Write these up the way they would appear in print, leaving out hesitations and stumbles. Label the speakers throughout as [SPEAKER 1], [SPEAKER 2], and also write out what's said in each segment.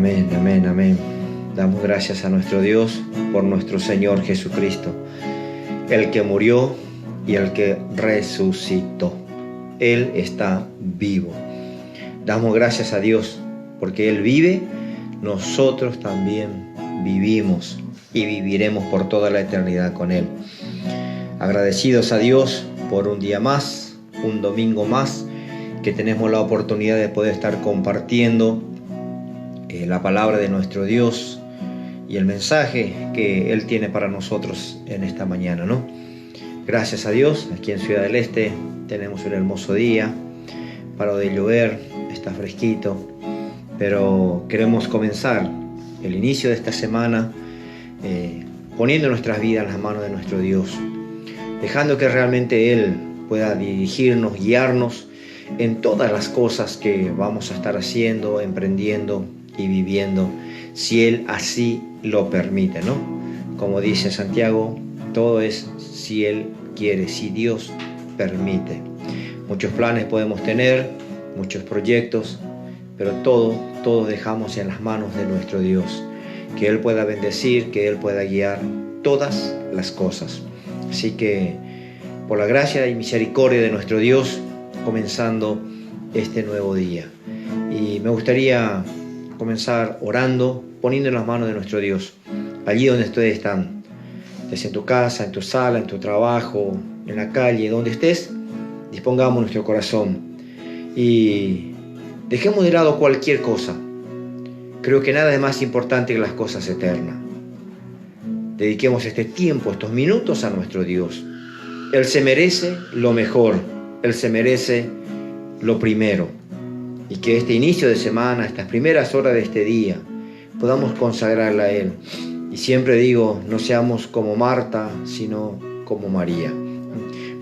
[SPEAKER 1] Amén, amén, amén. Damos gracias a nuestro Dios por nuestro Señor Jesucristo, el que murió y el que resucitó. Él está vivo. Damos gracias a Dios porque Él vive, nosotros también vivimos y viviremos por toda la eternidad con Él. Agradecidos a Dios por un día más, un domingo más, que tenemos la oportunidad de poder estar compartiendo la palabra de nuestro Dios y el mensaje que Él tiene para nosotros en esta mañana, ¿no? Gracias a Dios, aquí en Ciudad del Este tenemos un hermoso día, paró de llover, está fresquito, pero queremos comenzar el inicio de esta semana poniendo nuestras vidas en las manos de nuestro Dios, dejando que realmente Él pueda dirigirnos, guiarnos en todas las cosas que vamos a estar haciendo, emprendiendo y viviendo, si Él así lo permite, ¿no? Como dice Santiago, todo es si Él quiere, si Dios permite. Muchos planes podemos tener, muchos proyectos, pero todo dejamos en las manos de nuestro Dios. Que Él pueda bendecir, que Él pueda guiar todas las cosas. Así que, por la gracia y misericordia de nuestro Dios, comenzando este nuevo día. Y me gustaría comenzar orando, poniendo en las manos de nuestro Dios, allí donde ustedes están, desde en tu casa, en tu sala, en tu trabajo, en la calle, donde estés, dispongamos nuestro corazón y dejemos de lado cualquier cosa. Creo que nada es más importante que las cosas eternas. Dediquemos este tiempo, estos minutos a nuestro Dios. Él se merece lo mejor, Él se merece lo primero. Y que este inicio de semana, estas primeras horas de este día, podamos consagrarla a Él. Y siempre digo, no seamos como Marta, sino como María.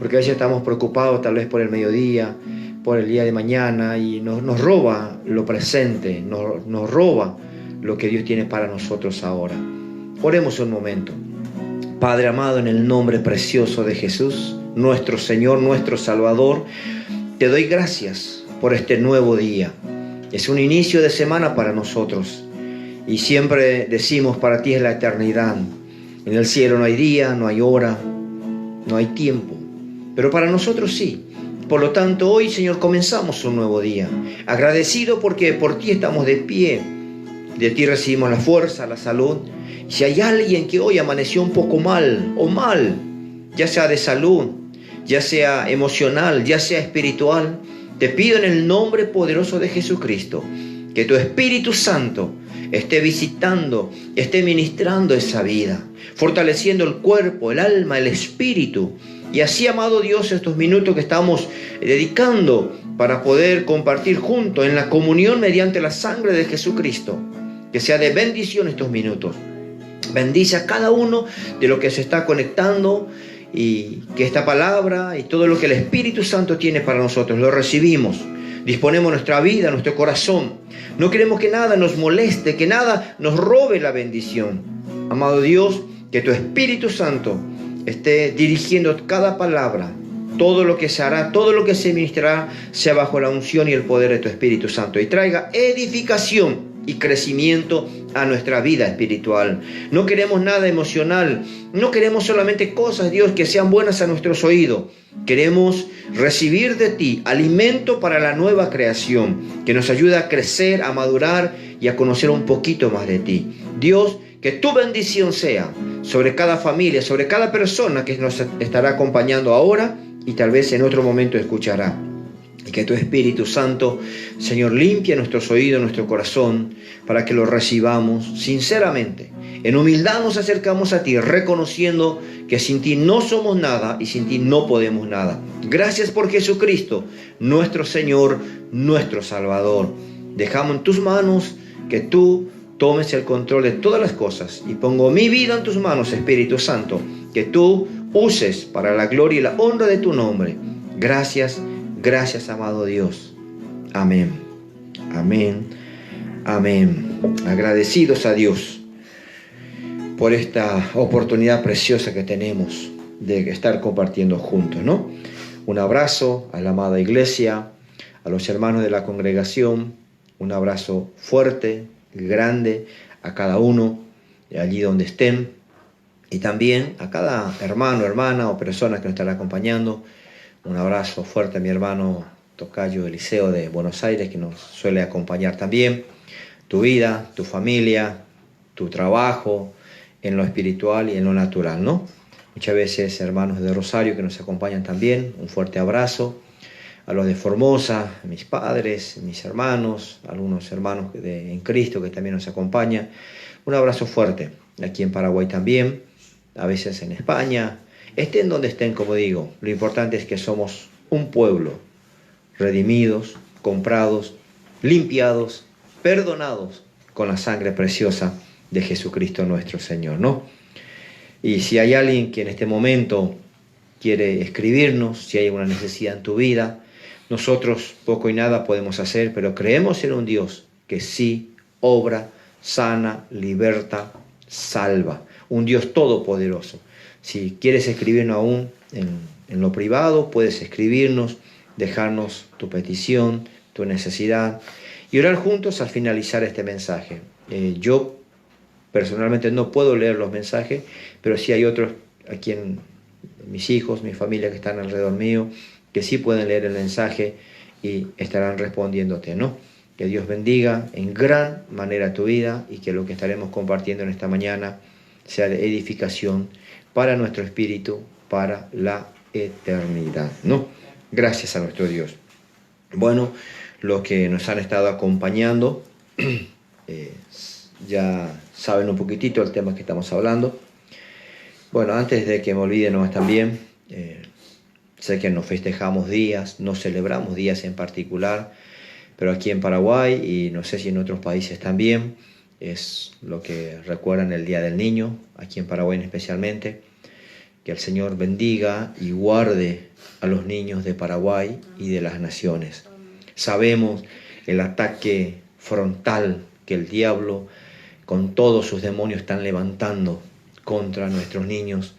[SPEAKER 1] Porque a veces estamos preocupados tal vez por el mediodía, por el día de mañana, y nos roba lo presente, nos roba lo que Dios tiene para nosotros ahora. Oremos un momento. Padre amado, en el nombre precioso de Jesús, nuestro Señor, nuestro Salvador, te doy gracias por este nuevo día. Es un inicio de semana para nosotros y siempre decimos, para ti es la eternidad. En el cielo no hay día, no hay hora, no hay tiempo, pero para nosotros sí. Por lo tanto, hoy, Señor, comenzamos un nuevo día, agradecido porque por ti estamos de pie, de ti recibimos la fuerza, la salud. Si hay alguien que hoy amaneció un poco mal, ya sea de salud, ya sea emocional, ya sea espiritual, te pido en el nombre poderoso de Jesucristo que tu Espíritu Santo esté visitando, esté ministrando esa vida, fortaleciendo el cuerpo, el alma, el espíritu. Y así, amado Dios, estos minutos que estamos dedicando para poder compartir juntos en la comunión mediante la sangre de Jesucristo, que sea de bendición estos minutos. Bendice a cada uno de los que se está conectando y que esta palabra y todo lo que el Espíritu Santo tiene para nosotros lo recibimos. Disponemos nuestra vida, nuestro corazón. No queremos que nada nos moleste, que nada nos robe la bendición. Amado Dios, que tu Espíritu Santo esté dirigiendo cada palabra. Todo lo que se hará, todo lo que se ministrará, sea bajo la unción y el poder de tu Espíritu Santo y traiga edificación y crecimiento a nuestra vida espiritual. No queremos nada emocional, no queremos solamente cosas, Dios, que sean buenas a nuestros oídos. Queremos recibir de ti alimento para la nueva creación, que nos ayude a crecer, a madurar y a conocer un poquito más de ti. Dios, que tu bendición sea sobre cada familia, sobre cada persona que nos estará acompañando ahora y tal vez en otro momento escuchará. Y que tu Espíritu Santo, Señor, limpie nuestros oídos, nuestro corazón, para que lo recibamos sinceramente. En humildad nos acercamos a ti, reconociendo que sin ti no somos nada y sin ti no podemos nada. Gracias por Jesucristo, nuestro Señor, nuestro Salvador. Dejamos en tus manos que tú tomes el control de todas las cosas y pongo mi vida en tus manos, Espíritu Santo, que tú uses para la gloria y la honra de tu nombre. Gracias, amado Dios. Amén, amén, amén. Agradecidos a Dios por esta oportunidad preciosa que tenemos de estar compartiendo juntos, ¿no? Un abrazo a la amada iglesia, a los hermanos de la congregación, un abrazo fuerte, grande a cada uno, allí donde estén, y también a cada hermano, hermana o persona que nos estará acompañando. Un abrazo fuerte a mi hermano Tocayo Eliseo de Buenos Aires, que nos suele acompañar también. Tu vida, tu familia, tu trabajo, en lo espiritual y en lo natural, ¿no? Muchas veces hermanos de Rosario que nos acompañan también, un fuerte abrazo. A los de Formosa, mis padres, mis hermanos, algunos hermanos en Cristo que también nos acompañan. Un abrazo fuerte. Aquí en Paraguay también, a veces en España. Estén donde estén, como digo, lo importante es que somos un pueblo, redimidos, comprados, limpiados, perdonados con la sangre preciosa de Jesucristo nuestro Señor, ¿no? Y si hay alguien que en este momento quiere escribirnos, si hay una necesidad en tu vida, nosotros poco y nada podemos hacer, pero creemos en un Dios que sí obra, sana, liberta, salva. Un Dios todopoderoso. Si quieres escribirnos aún en lo privado, puedes escribirnos, dejarnos tu petición, tu necesidad y orar juntos al finalizar este mensaje. Yo personalmente no puedo leer los mensajes, pero sí hay otros aquí mis hijos, mi familia que están alrededor mío, que sí pueden leer el mensaje y estarán respondiéndote, ¿no? Que Dios bendiga en gran manera tu vida y que lo que estaremos compartiendo en esta mañana sea de edificación para nuestro espíritu, para la eternidad, ¿no? Gracias a nuestro Dios. Bueno, los que nos han estado acompañando ya saben un poquitito el tema que estamos hablando. Bueno, antes de que me olvide nomás también, sé que no festejamos días, no celebramos días en particular, pero aquí en Paraguay y no sé si en otros países también, es lo que recuerdan el Día del Niño, aquí en Paraguay especialmente. Que el Señor bendiga y guarde a los niños de Paraguay y de las naciones. Sabemos el ataque frontal que el diablo con todos sus demonios están levantando contra nuestros niños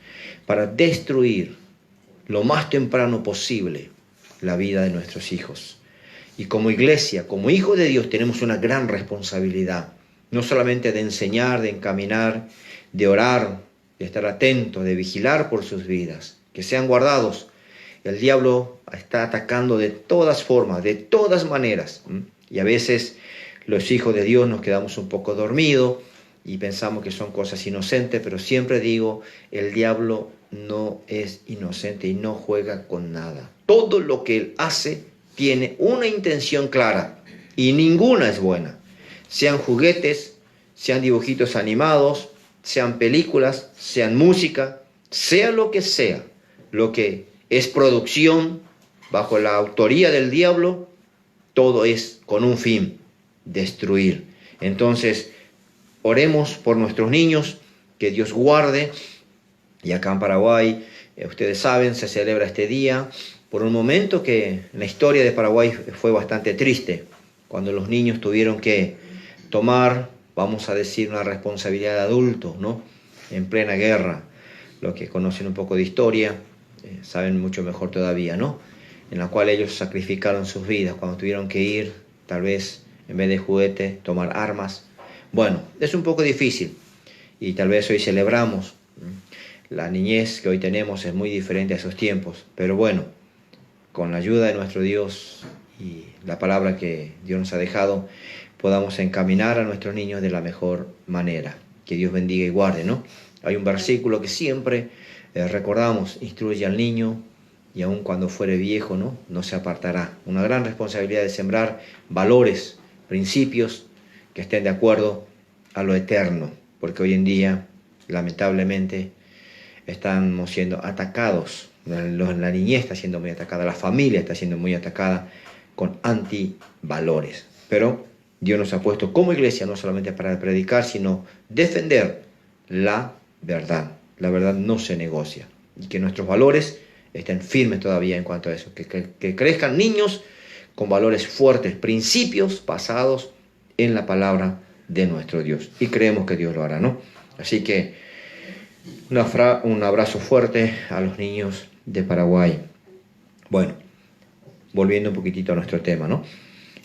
[SPEAKER 1] para destruir lo más temprano posible la vida de nuestros hijos. Y como iglesia, como hijos de Dios, tenemos una gran responsabilidad, no solamente de enseñar, de encaminar, de orar, de estar atentos, de vigilar por sus vidas, que sean guardados. El diablo está atacando de todas formas, de todas maneras, y a veces los hijos de Dios nos quedamos un poco dormidos y pensamos que son cosas inocentes, pero siempre digo, el diablo no es inocente y no juega con nada. Todo lo que él hace tiene una intención clara y ninguna es buena. Sean juguetes, sean dibujitos animados, sean películas, sean música, sea lo que es producción bajo la autoría del diablo, todo es con un fin, destruir. Entonces, oremos por nuestros niños, que Dios guarde. Y acá en Paraguay, ustedes saben, se celebra este día por un momento que en la historia de Paraguay fue bastante triste, cuando los niños tuvieron que tomar, vamos a decir, una responsabilidad de adultos, ¿no? En plena guerra. Los que conocen un poco de historia saben mucho mejor todavía, ¿no? En la cual ellos sacrificaron sus vidas cuando tuvieron que ir, tal vez, en vez de juguete, tomar armas. Bueno, es un poco difícil y tal vez hoy celebramos. La niñez que hoy tenemos es muy diferente a esos tiempos, pero bueno, con la ayuda de nuestro Dios y la palabra que Dios nos ha dejado, podamos encaminar a nuestros niños de la mejor manera. Que Dios bendiga y guarde, ¿no? Hay un versículo que siempre recordamos: instruye al niño y aun cuando fuere viejo, no se apartará. Una gran responsabilidad de sembrar valores, principios que estén de acuerdo a lo eterno, porque hoy en día, lamentablemente, estamos siendo atacados. La niñez está siendo muy atacada, la familia está siendo muy atacada con antivalores. Pero Dios nos ha puesto como iglesia no solamente para predicar, sino defender la verdad. La verdad no se negocia. Y que nuestros valores estén firmes todavía en cuanto a eso. Que crezcan niños con valores fuertes, principios basados en la palabra de nuestro Dios. Y creemos que Dios lo hará, ¿no? Así que un abrazo fuerte a los niños de Paraguay. Bueno, volviendo un poquitito a nuestro tema, ¿no?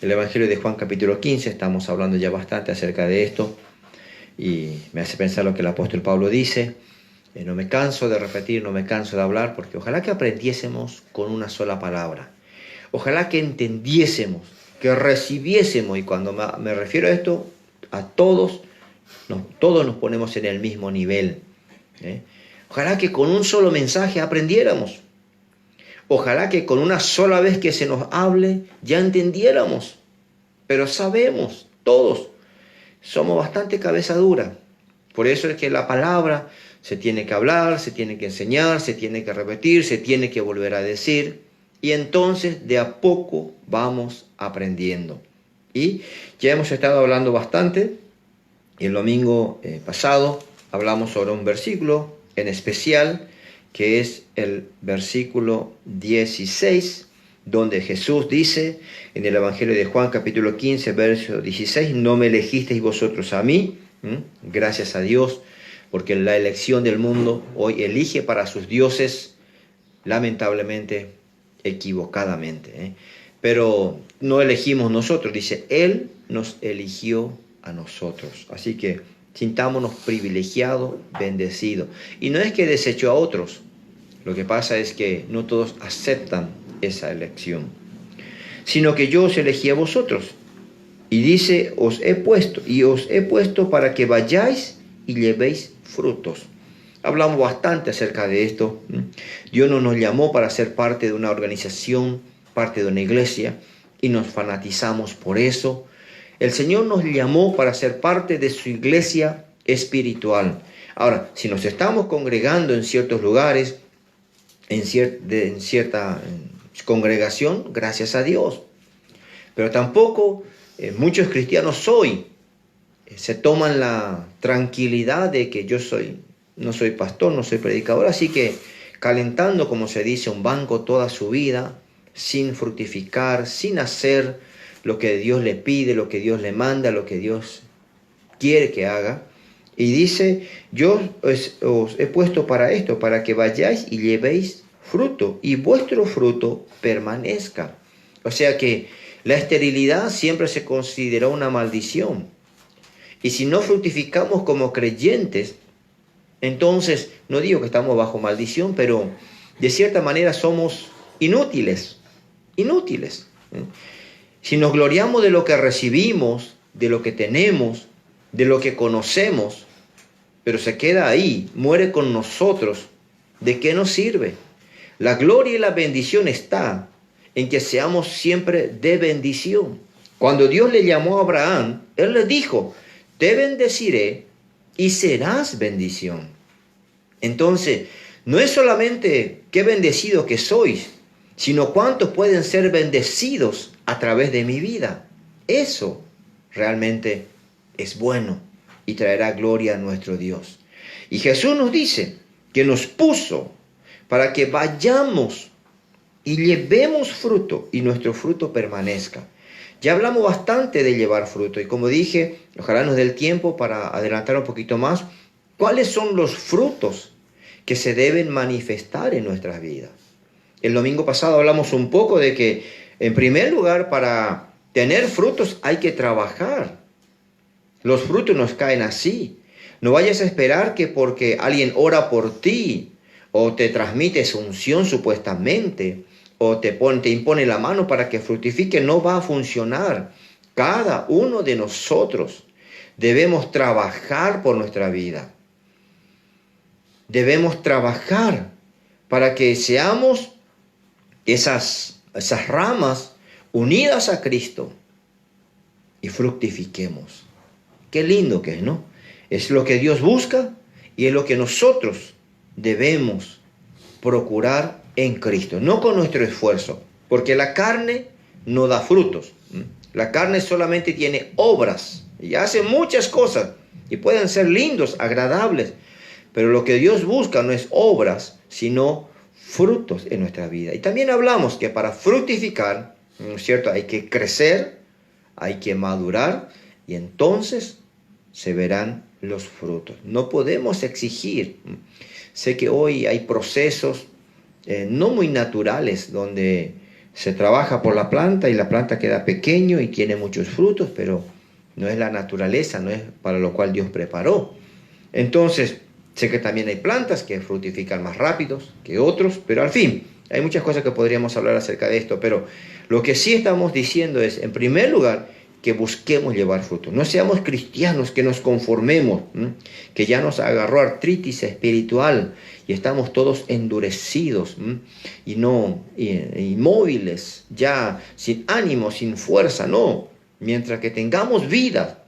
[SPEAKER 1] El Evangelio de Juan capítulo 15, estamos hablando ya bastante acerca de esto, y me hace pensar lo que el apóstol Pablo dice. No me canso de repetir, no me canso de hablar, porque ojalá que aprendiésemos con una sola palabra. Ojalá que entendiésemos, que recibiésemos, y cuando me refiero a esto, a todos nos ponemos en el mismo nivel. Ojalá que con un solo mensaje aprendiéramos. Ojalá que con una sola vez que se nos hable ya entendiéramos. Pero sabemos, todos, somos bastante cabeza dura. Por eso es que la palabra se tiene que hablar, se tiene que enseñar, se tiene que repetir, se tiene que volver a decir. Y entonces de a poco vamos aprendiendo. Y ya hemos estado hablando bastante. El domingo pasado hablamos sobre un versículo en especial, que es el versículo 16, donde Jesús dice en el Evangelio de Juan capítulo 15, verso 16, no me elegisteis vosotros a mí, gracias a Dios, porque la elección del mundo hoy elige para sus dioses, lamentablemente, equivocadamente. Pero no elegimos nosotros, dice, Él nos eligió a nosotros. Así que sintámonos privilegiados, bendecidos. Y no es que desechó a otros, lo que pasa es que no todos aceptan esa elección, sino que yo os elegí a vosotros. Y dice, os he puesto para que vayáis y llevéis frutos. Hablamos bastante acerca de esto. Dios no nos llamó para ser parte de una organización, parte de una iglesia, y nos fanatizamos por eso. El Señor nos llamó para ser parte de su iglesia espiritual. Ahora, si nos estamos congregando en ciertos lugares, en cierta congregación, gracias a Dios. Pero tampoco muchos cristianos hoy se toman la tranquilidad de que no soy pastor, no soy predicador, así que calentando, como se dice, un banco toda su vida, sin fructificar, sin hacer lo que Dios le pide, lo que Dios le manda, lo que Dios quiere que haga. Y dice, yo os he puesto para esto, para que vayáis y llevéis fruto, y vuestro fruto permanezca. O sea que la esterilidad siempre se consideró una maldición. Y si no fructificamos como creyentes, entonces, no digo que estamos bajo maldición, pero de cierta manera somos inútiles. Si nos gloriamos de lo que recibimos, de lo que tenemos, de lo que conocemos, pero se queda ahí, muere con nosotros, ¿de qué nos sirve? La gloria y la bendición está en que seamos siempre de bendición. Cuando Dios le llamó a Abraham, Él le dijo, te bendeciré y serás bendición. Entonces, no es solamente qué bendecido que sois, sino cuántos pueden ser bendecidos a través de mi vida. Eso realmente es bueno y traerá gloria a nuestro Dios. Y Jesús nos dice que nos puso para que vayamos y llevemos fruto y nuestro fruto permanezca. Ya hablamos bastante de llevar fruto y como dije, ojalá nos dé el tiempo para adelantar un poquito más. ¿Cuáles son los frutos que se deben manifestar en nuestras vidas? El domingo pasado hablamos un poco de que, en primer lugar, para tener frutos hay que trabajar. Los frutos nos caen así. No vayas a esperar que porque alguien ora por ti o te transmite su unción supuestamente o te impone la mano para que fructifique, no va a funcionar. Cada uno de nosotros debemos trabajar por nuestra vida. Debemos trabajar para que seamos esas ramas unidas a Cristo y fructifiquemos. Qué lindo que es, ¿no? Es lo que Dios busca y es lo que nosotros debemos procurar en Cristo, no con nuestro esfuerzo, porque la carne no da frutos. La carne solamente tiene obras y hace muchas cosas y pueden ser lindos, agradables, pero lo que Dios busca no es obras, sino frutos en nuestra vida. Y también hablamos que para fructificar, ¿no es cierto?, hay que crecer, hay que madurar y entonces se verán los frutos. No podemos exigir. Sé que hoy hay procesos no muy naturales donde Se trabaja por la planta y la planta queda pequeño y tiene muchos frutos, pero no es la naturaleza, no es para lo cual Dios preparó. Entonces, sé que también hay plantas que fructifican más rápidos que otros, pero al fin, hay muchas cosas que podríamos hablar acerca de esto, pero lo que sí estamos diciendo es, en primer lugar, que busquemos llevar fruto. No seamos cristianos que nos conformemos, que ya nos agarró artritis espiritual y estamos todos endurecidos y no inmóviles, ya sin ánimo, sin fuerza, no. Mientras que tengamos vida,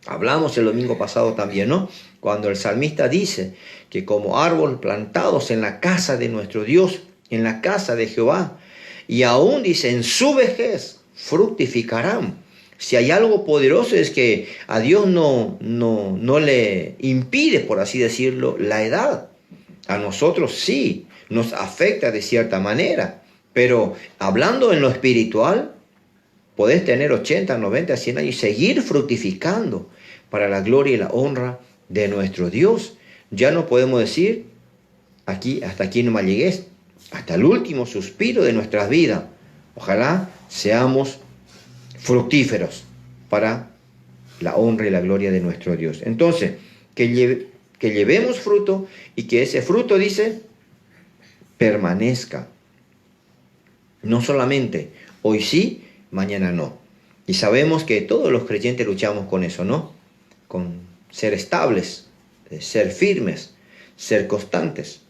[SPEAKER 1] hablamos el domingo pasado también, ¿no? Cuando el salmista dice que como árbol plantados en la casa de nuestro Dios, en la casa de Jehová, y aún dice en su vejez fructificarán. Si hay algo poderoso es que a Dios no le impide, por así decirlo, la edad. A nosotros sí, nos afecta de cierta manera, pero hablando en lo espiritual, podés tener 80, 90, 100 años y seguir fructificando para la gloria y la honra de nuestro Dios. Ya no podemos decir, hasta aquí no me llegué, hasta el último suspiro de nuestras vidas. Ojalá seamos fructíferos para la honra y la gloria de nuestro Dios. Entonces, que llevemos fruto y que ese fruto, dice, permanezca. No solamente hoy sí, mañana no. Y sabemos que todos los creyentes luchamos con eso, ¿no? Con ser estables, ser firmes, ser constantes.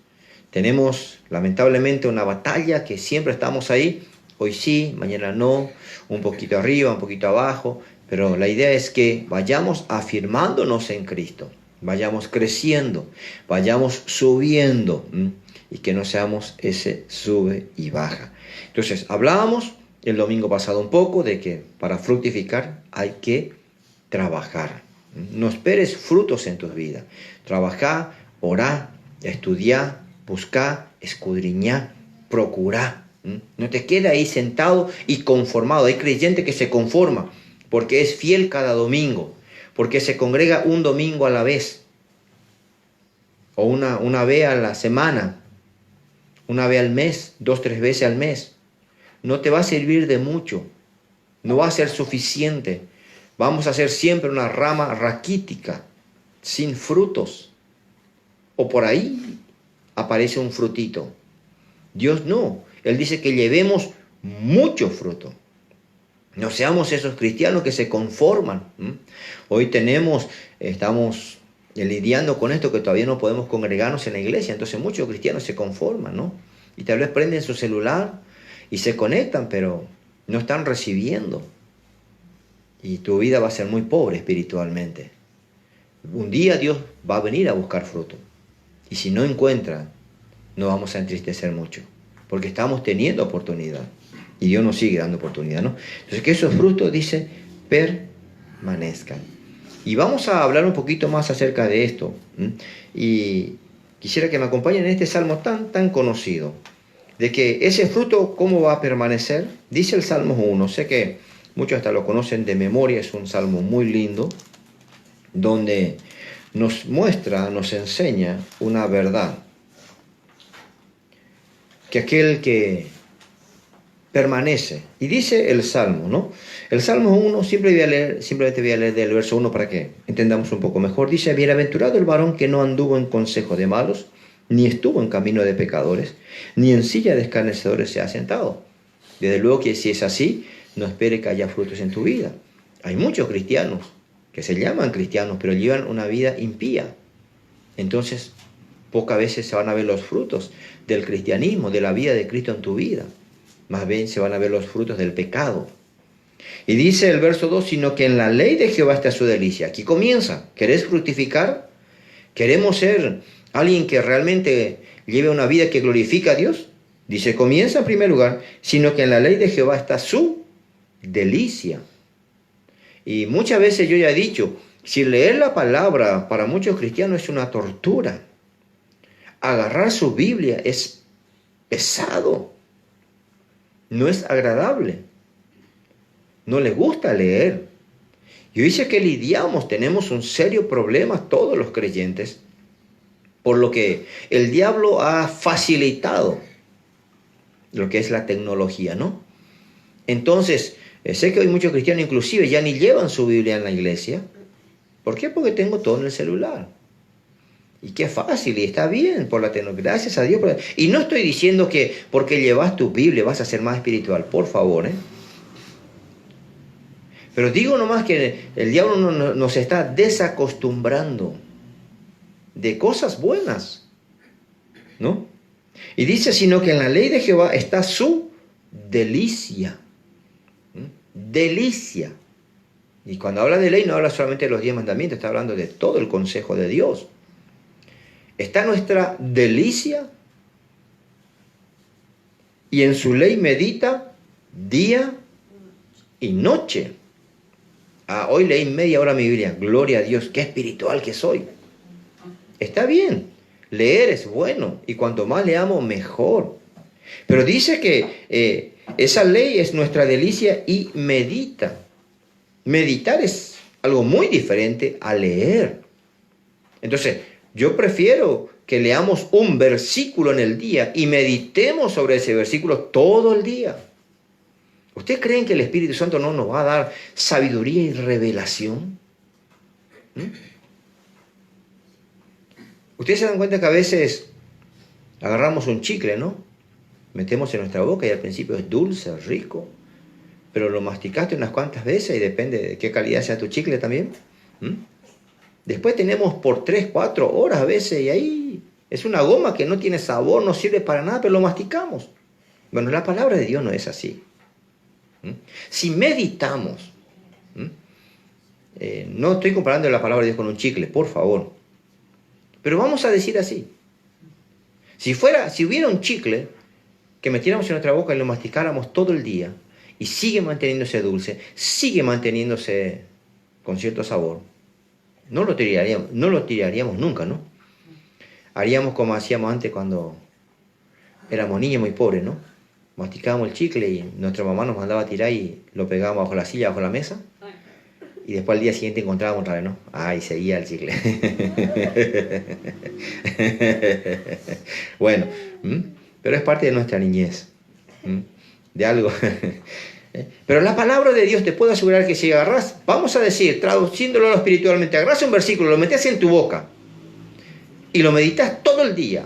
[SPEAKER 1] Tenemos lamentablemente una batalla que siempre estamos ahí, hoy sí, mañana no, un poquito arriba, un poquito abajo, pero la idea es que vayamos afirmándonos en Cristo, vayamos creciendo, vayamos subiendo y que no seamos ese sube y baja. Entonces, hablábamos el domingo pasado un poco de que para fructificar hay que trabajar. No esperes frutos en tu vida. Trabajá, orá, estudiá, buscá, escudriñá, procurá. No te quedes ahí sentado y conformado. Hay creyente que se conforma porque es fiel cada domingo, porque se congrega un domingo a la vez, o una vez a la semana, una vez al mes, 2, 3 veces al mes. No te va a servir de mucho, no va a ser suficiente. Vamos a ser siempre una rama raquítica, sin frutos. O por ahí aparece un frutito. Dios no. Él dice que llevemos mucho fruto. No seamos esos cristianos que se conforman. Hoy estamos lidiando con esto que todavía no podemos congregarnos en la iglesia. Entonces muchos cristianos se conforman, ¿no? Y tal vez prenden su celular y se conectan, pero no están recibiendo. Y tu vida va a ser muy pobre espiritualmente. Un día Dios va a venir a buscar fruto. Y si no encuentra, no vamos a entristecer mucho. Porque estamos teniendo oportunidad. Y Dios nos sigue dando oportunidad, ¿no? Entonces que esos frutos, dice, permanezcan. Y vamos a hablar un poquito más acerca de esto. Y quisiera que me acompañen en este salmo tan conocido. De que ese fruto, ¿cómo va a permanecer? Dice el Salmo 1. Sé que muchos hasta lo conocen de memoria. Es un salmo muy lindo. Donde nos muestra, nos enseña una verdad. Que aquel que permanece. Y dice el Salmo, ¿no? El Salmo 1, simplemente voy a leer del verso 1 para que entendamos un poco mejor. Dice, bienaventurado el varón que no anduvo en consejo de malos, ni estuvo en camino de pecadores, ni en silla de escarnecedores se ha sentado. Desde luego que si es así, no espere que haya frutos en tu vida. Hay muchos cristianos que se llaman cristianos, pero llevan una vida impía. Entonces, pocas veces se van a ver los frutos del cristianismo, de la vida de Cristo en tu vida. Más bien se van a ver los frutos del pecado. Y dice el verso 2, sino que en la ley de Jehová está su delicia. Aquí comienza. ¿Querés fructificar? ¿Queremos ser alguien que realmente lleve una vida que glorifica a Dios? Dice, comienza en primer lugar, sino que en la ley de Jehová está su delicia. Y muchas veces yo ya he dicho, si leer la palabra para muchos cristianos es una tortura. Agarrar su Biblia es pesado. No es agradable. No les gusta leer. Yo dice que lidiamos, tenemos un serio problema todos los creyentes, por lo que el diablo ha facilitado lo que es la tecnología, ¿no? Entonces, sé que hoy muchos cristianos inclusive ya ni llevan su Biblia en la iglesia. ¿Por qué? Porque tengo todo en el celular. Y qué fácil, y está bien por la tecnología. Gracias a Dios. Y no estoy diciendo que porque llevas tu Biblia vas a ser más espiritual, por favor, ¿eh? Pero digo nomás que el diablo nos está desacostumbrando de cosas buenas, ¿no? Y dice, sino que en la ley de Jehová está su delicia. Delicia. Y cuando habla de ley no habla solamente de los 10 mandamientos, está hablando de todo el consejo de Dios. Está nuestra delicia y en su ley medita día y noche. Hoy leí media hora mi Biblia. Gloria a Dios, qué espiritual que soy. Está bien, leer es bueno y cuanto más leamos mejor. Pero dice que esa ley es nuestra delicia y medita. Meditar es algo muy diferente a leer. Entonces, yo prefiero que leamos un versículo en el día y meditemos sobre ese versículo todo el día. ¿Ustedes creen que el Espíritu Santo no nos va a dar sabiduría y revelación? Ustedes se dan cuenta que a veces agarramos un chicle, ¿no? Metemos en nuestra boca y al principio es dulce, rico, pero lo masticaste unas cuantas veces y depende de qué calidad sea tu chicle también. Después tenemos por 3, 4 horas a veces y ahí es una goma que no tiene sabor, no sirve para nada, pero lo masticamos. Bueno, la palabra de Dios no es así. Si meditamos, no estoy comparando la palabra de Dios con un chicle, por favor, pero vamos a decir así. Si hubiera un chicle que metiéramos en nuestra boca y lo masticáramos todo el día y sigue manteniéndose dulce, sigue manteniéndose con cierto sabor, no lo tiraríamos nunca, ¿no? Haríamos como hacíamos antes cuando éramos niños muy pobres, ¿no? Masticábamos el chicle y nuestra mamá nos mandaba a tirar y lo pegábamos bajo la silla, bajo la mesa. Y después al día siguiente encontrábamos otra vez, ¿no? Y seguía el chicle. Bueno, pero es parte de nuestra niñez. De algo. Pero la palabra de Dios te puedo asegurar que si agarras, vamos a decir, traduciéndolo espiritualmente, agarras un versículo, lo metes en tu boca y lo meditas todo el día,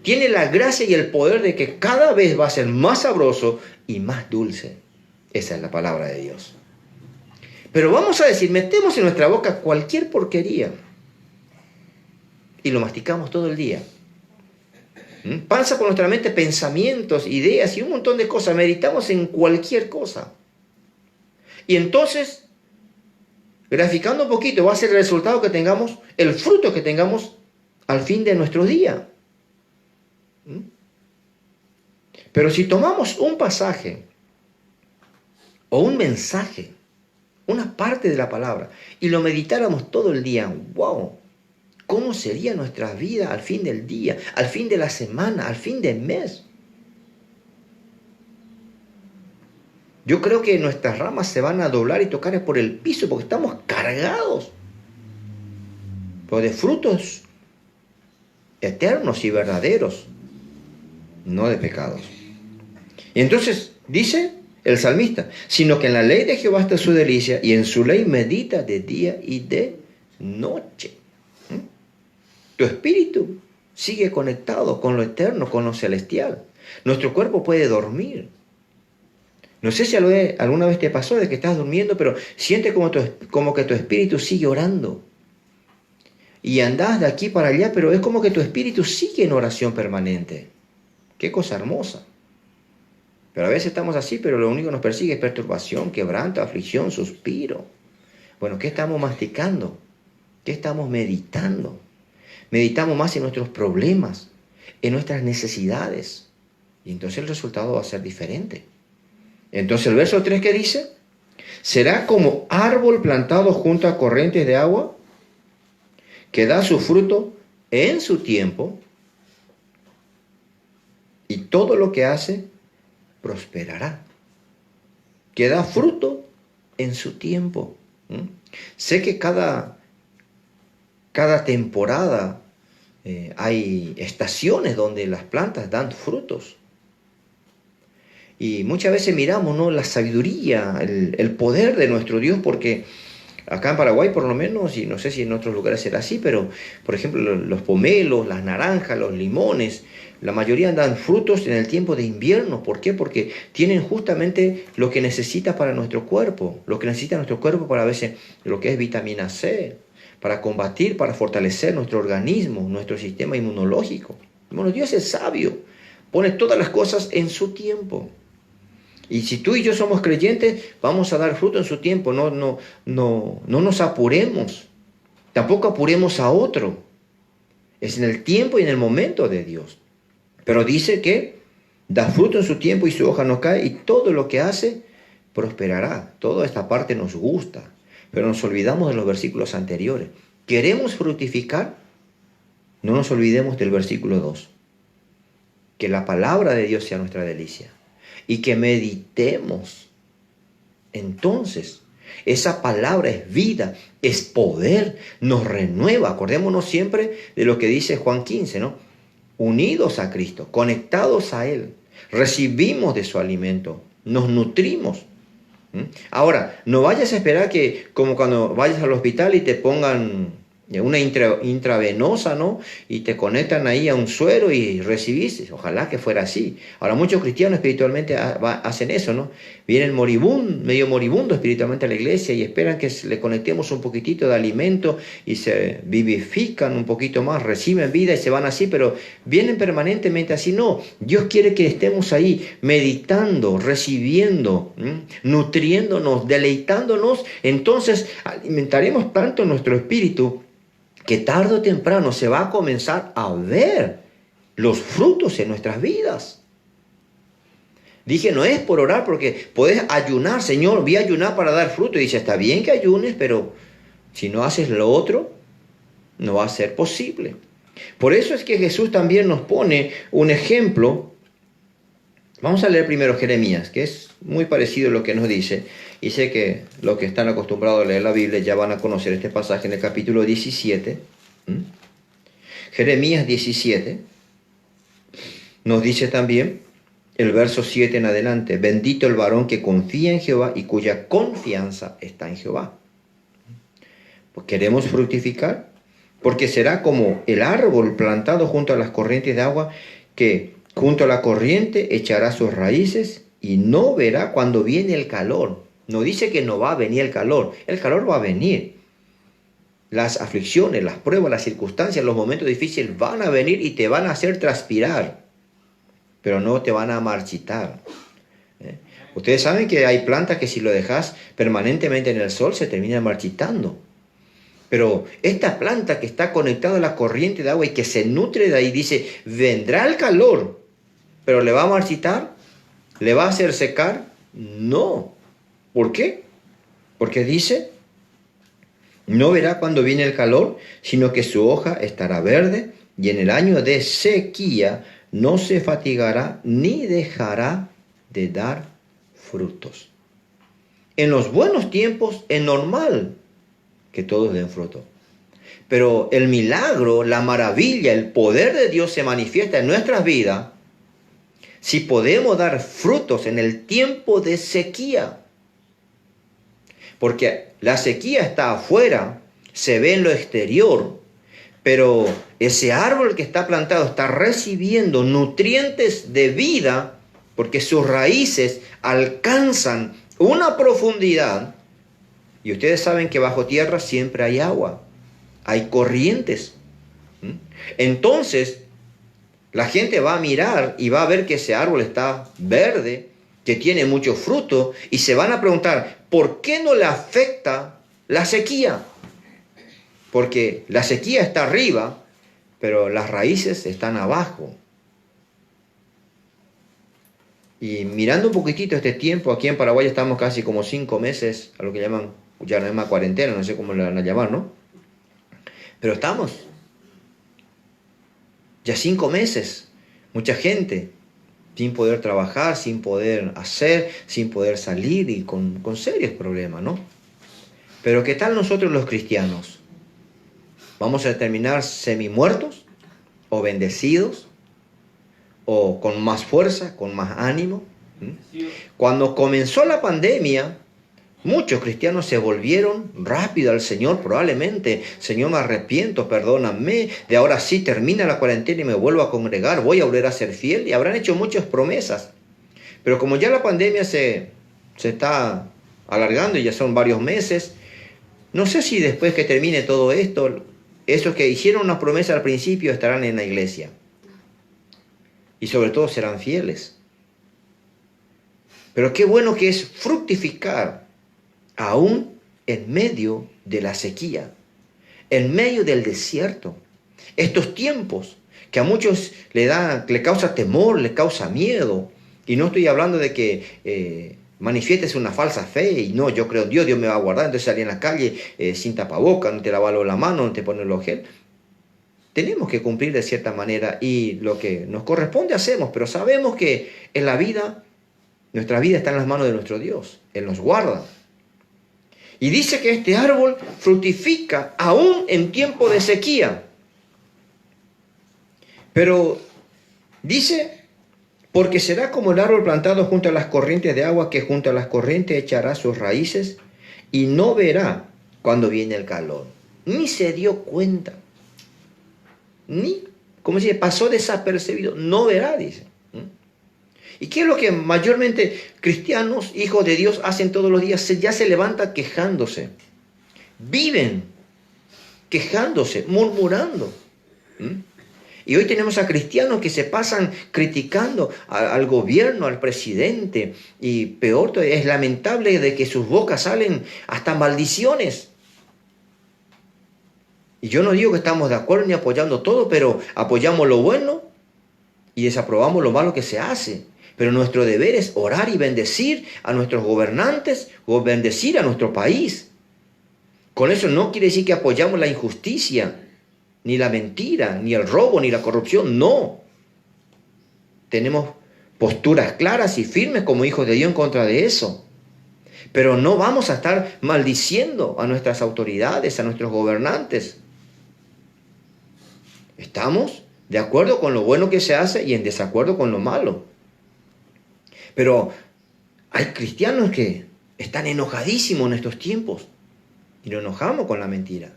[SPEAKER 1] tiene la gracia y el poder de que cada vez va a ser más sabroso y más dulce. Esa es la palabra de Dios. Pero vamos a decir, metemos en nuestra boca cualquier porquería y lo masticamos todo el día. Pasa por nuestra mente pensamientos, ideas y un montón de cosas. Meditamos en cualquier cosa. Y entonces, graficando un poquito, va a ser el resultado que tengamos, el fruto que tengamos al fin de nuestro día. Pero si tomamos un pasaje o un mensaje, una parte de la palabra, y lo meditáramos todo el día, ¡wow! ¿Cómo sería nuestra vida al fin del día, al fin de la semana, al fin del mes? Yo creo que nuestras ramas se van a doblar y tocar por el piso porque estamos cargados de frutos eternos y verdaderos, no de pecados. Y entonces dice el salmista, sino que en la ley de Jehová está su delicia y en su ley medita de día y de noche. Tu espíritu sigue conectado con lo eterno, con lo celestial. Nuestro cuerpo puede dormir. No sé si alguna vez te pasó de que estás durmiendo, pero sientes como que tu espíritu sigue orando. Y andás de aquí para allá, pero es como que tu espíritu sigue en oración permanente. Qué cosa hermosa. Pero a veces estamos así, pero lo único que nos persigue es perturbación, quebranto, aflicción, suspiro. Bueno, ¿qué estamos masticando? ¿Qué estamos meditando? Meditamos más en nuestros problemas, en nuestras necesidades. Y entonces el resultado va a ser diferente. Entonces el verso 3 que dice, será como árbol plantado junto a corrientes de agua, que da su fruto en su tiempo, y todo lo que hace prosperará. Que da fruto en su tiempo. Sé que cada temporada hay estaciones donde las plantas dan frutos. Y muchas veces miramos, ¿no?, la sabiduría, el poder de nuestro Dios, porque acá en Paraguay por lo menos, y no sé si en otros lugares será así, pero por ejemplo los pomelos, las naranjas, los limones, la mayoría dan frutos en el tiempo de invierno. ¿Por qué? Porque tienen justamente lo que necesita para nuestro cuerpo, lo que necesita nuestro cuerpo para a veces lo que es vitamina C, para combatir, para fortalecer nuestro organismo, nuestro sistema inmunológico. Bueno, Dios es sabio, pone todas las cosas en su tiempo. Y si tú y yo somos creyentes, vamos a dar fruto en su tiempo. No nos apuremos. Tampoco apuremos a otro. Es en el tiempo y en el momento de Dios. Pero dice que da fruto en su tiempo y su hoja no cae, y todo lo que hace prosperará. Toda esta parte nos gusta, pero nos olvidamos de los versículos anteriores. ¿Queremos fructificar? No nos olvidemos del versículo 2. Que la palabra de Dios sea nuestra delicia y que meditemos. Entonces, esa palabra es vida, es poder, nos renueva. Acordémonos siempre de lo que dice Juan 15, ¿no? Unidos a Cristo, conectados a Él, recibimos de su alimento, nos nutrimos. Ahora, no vayas a esperar que, como cuando vayas al hospital y te pongan una intravenosa, ¿no?, y te conectan ahí a un suero y recibís. Ojalá que fuera así. Ahora, muchos cristianos espiritualmente hacen eso, ¿no? Vienen medio moribundo espiritualmente a la iglesia y esperan que le conectemos un poquitito de alimento y se vivifican un poquito más, reciben vida y se van así, pero vienen permanentemente así. No, Dios quiere que estemos ahí meditando, recibiendo, nutriéndonos, deleitándonos. Entonces alimentaremos tanto nuestro espíritu que tarde o temprano se va a comenzar a ver los frutos en nuestras vidas. Dije, no es por orar, porque podés ayunar. Señor, voy a ayunar para dar fruto. Y dice, está bien que ayunes, pero si no haces lo otro, no va a ser posible. Por eso es que Jesús también nos pone un ejemplo. Vamos a leer primero Jeremías, que es muy parecido a lo que nos dice. Y sé que los que están acostumbrados a leer la Biblia ya van a conocer este pasaje en el capítulo 17. Jeremías 17 nos dice también el verso 7 en adelante: bendito el varón que confía en Jehová y cuya confianza está en Jehová. Pues queremos fructificar, porque será como el árbol plantado junto a las corrientes de agua, que junto a la corriente echará sus raíces y no verá cuando viene el calor. No dice que no va a venir el calor va a venir. Las aflicciones, las pruebas, las circunstancias, los momentos difíciles van a venir y te van a hacer transpirar, pero no te van a marchitar. Ustedes saben que hay plantas que si lo dejas permanentemente en el sol se terminan marchitando. Pero esta planta que está conectada a la corriente de agua y que se nutre de ahí, dice, vendrá el calor, pero ¿le va a marchitar? ¿Le va a hacer secar? No. ¿Por qué? Porque dice, no verá cuando viene el calor, sino que su hoja estará verde, y en el año de sequía no se fatigará ni dejará de dar frutos. En los buenos tiempos es normal que todos den fruto. Pero el milagro, la maravilla, el poder de Dios se manifiesta en nuestras vidas si podemos dar frutos en el tiempo de sequía. Porque la sequía está afuera, se ve en lo exterior, pero ese árbol que está plantado está recibiendo nutrientes de vida porque sus raíces alcanzan una profundidad. Y ustedes saben que bajo tierra siempre hay agua, hay corrientes. Entonces, la gente va a mirar y va a ver que ese árbol está verde, que tiene mucho fruto, y se van a preguntar, ¿por qué no le afecta la sequía? Porque la sequía está arriba, pero las raíces están abajo. Y mirando un poquitito este tiempo, aquí en Paraguay estamos casi como 5 meses, a lo que llaman, ya no es más cuarentena, no sé cómo le van a llamar, ¿no? Pero estamos ya 5 meses, mucha gente sin poder trabajar, sin poder hacer, sin poder salir y con serios problemas, ¿no? Pero ¿qué tal nosotros los cristianos? ¿Vamos a terminar semi-muertos o bendecidos o con más fuerza, con más ánimo? Cuando comenzó la pandemia, muchos cristianos se volvieron rápido al Señor, probablemente. Señor, me arrepiento, perdóname. De ahora sí termina la cuarentena y me vuelvo a congregar. Voy a volver a ser fiel. Y habrán hecho muchas promesas. Pero como ya la pandemia se está alargando y ya son varios meses, no sé si después que termine todo esto, esos que hicieron una promesa al principio estarán en la iglesia. Y sobre todo serán fieles. Pero qué bueno que es fructificar aún en medio de la sequía, en medio del desierto. Estos tiempos que a muchos le causa temor, le causa miedo. Y no estoy hablando de que manifiestes una falsa fe y no, yo creo en Dios, Dios me va a guardar, entonces salí en la calle sin tapaboca, no te lavas la mano, no te pones los gel. Tenemos que cumplir de cierta manera y lo que nos corresponde hacemos, pero sabemos que en la vida, nuestra vida está en las manos de nuestro Dios. Él nos guarda. Y dice que este árbol fructifica aún en tiempo de sequía. Pero dice, porque será como el árbol plantado junto a las corrientes de agua, que junto a las corrientes echará sus raíces y no verá cuando viene el calor. Ni se dio cuenta. Ni, como dice, pasó desapercibido. No verá, dice. ¿Y qué es lo que mayormente cristianos, hijos de Dios, hacen todos los días? Ya se levantan quejándose. Viven quejándose, murmurando. Y hoy tenemos a cristianos que se pasan criticando al gobierno, al presidente. Y peor todavía, es lamentable de que sus bocas salen hasta maldiciones. Y yo no digo que estamos de acuerdo ni apoyando todo, pero apoyamos lo bueno y desaprobamos lo malo que se hace. Pero nuestro deber es orar y bendecir a nuestros gobernantes o bendecir a nuestro país. Con eso no quiere decir que apoyamos la injusticia, ni la mentira, ni el robo, ni la corrupción. No. Tenemos posturas claras y firmes como hijos de Dios en contra de eso. Pero no vamos a estar maldiciendo a nuestras autoridades, a nuestros gobernantes. Estamos de acuerdo con lo bueno que se hace y en desacuerdo con lo malo. Pero hay cristianos que están enojadísimos en estos tiempos y nos enojamos con la mentira.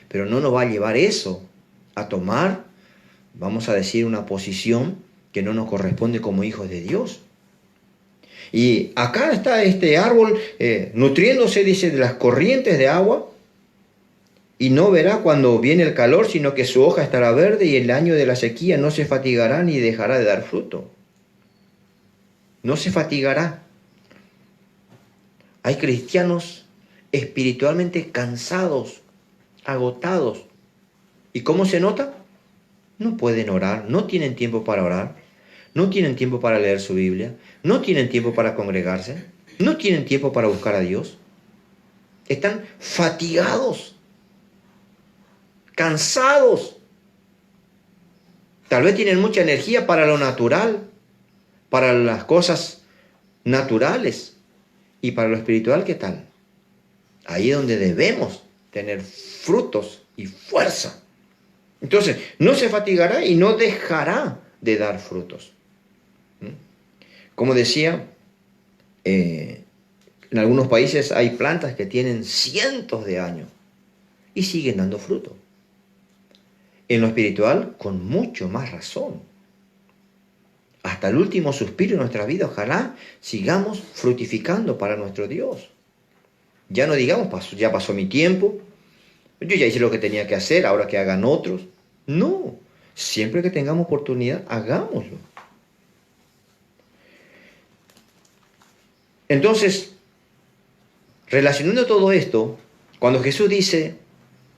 [SPEAKER 1] Pero no nos va a llevar eso a tomar, vamos a decir, una posición que no nos corresponde como hijos de Dios. Y acá está este árbol nutriéndose, dice, de las corrientes de agua, y no verá cuando viene el calor, sino que su hoja estará verde y el año de la sequía no se fatigará ni dejará de dar fruto. No se fatigará. Hay cristianos espiritualmente cansados, agotados. ¿Y cómo se nota? No pueden orar, no tienen tiempo para orar, no tienen tiempo para leer su Biblia, no tienen tiempo para congregarse, no tienen tiempo para buscar a Dios. Están fatigados, cansados. Tal vez tienen mucha energía para lo natural, para las cosas naturales, y para lo espiritual, ¿qué tal? Ahí es donde debemos tener frutos y fuerza. Entonces, no se fatigará y no dejará de dar frutos. Como decía, en algunos países hay plantas que tienen cientos de años y siguen dando fruto. En lo espiritual, con mucho más razón. Hasta el último suspiro de nuestra vida, ojalá sigamos fructificando para nuestro Dios. Ya no digamos, ya pasó mi tiempo, yo ya hice lo que tenía que hacer, ahora que hagan otros. No, siempre que tengamos oportunidad, hagámoslo. Entonces, relacionando todo esto, cuando Jesús dice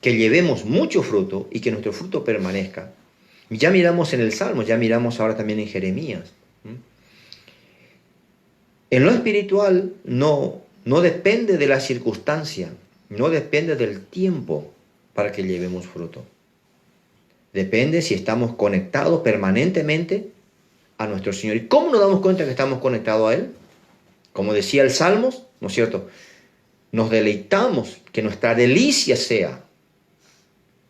[SPEAKER 1] que llevemos mucho fruto y que nuestro fruto permanezca, ya miramos en el Salmo, ya miramos ahora también en Jeremías. En lo espiritual no depende de la circunstancia, no depende del tiempo para que llevemos fruto. Depende si estamos conectados permanentemente a nuestro Señor. ¿Y cómo nos damos cuenta que estamos conectados a Él? Como decía el Salmos, ¿no es cierto? Nos deleitamos, que nuestra delicia sea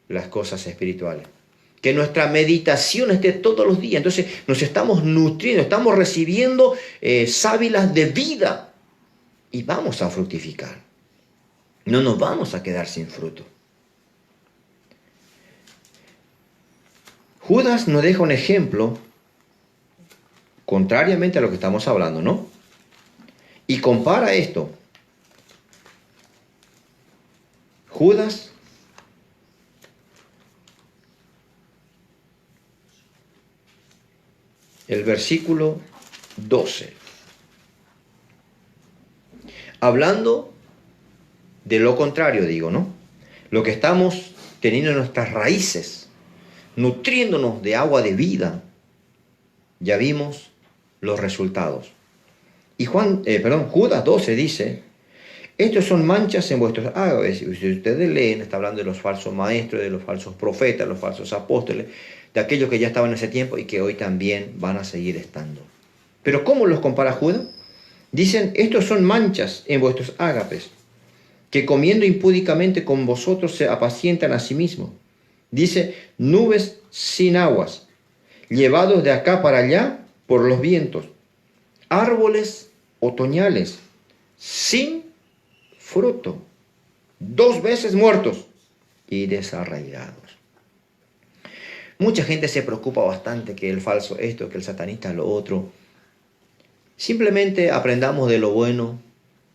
[SPEAKER 1] las cosas espirituales. que nuestra meditación esté todos los días. Entonces nos estamos nutriendo, estamos recibiendo sábilas de vida y vamos a fructificar. No nos vamos a quedar sin fruto. Judas nos deja un ejemplo contrariamente a lo que estamos hablando, ¿no? Y compara esto. Judas el versículo 12. Hablando de lo contrario, digo, ¿no? Lo que estamos teniendo en nuestras raíces, nutriéndonos de agua de vida, ya vimos los resultados. Y Judas 12 dice, estos son manchas en vuestros ágapes. Si ustedes leen, está hablando de los falsos maestros, de los falsos profetas, los falsos apóstoles, de aquellos que ya estaban en ese tiempo y que hoy también van a seguir estando. Pero ¿cómo los compara Judas? Dicen, estos son manchas en vuestros ágapes, que comiendo impúdicamente con vosotros se apacientan a sí mismos. Dice, nubes sin aguas, llevados de acá para allá por los vientos, árboles otoñales, sin fruto, 2 veces muertos y desarraigados. Mucha gente se preocupa bastante que el falso esto, que el satanista lo otro. Simplemente aprendamos de lo bueno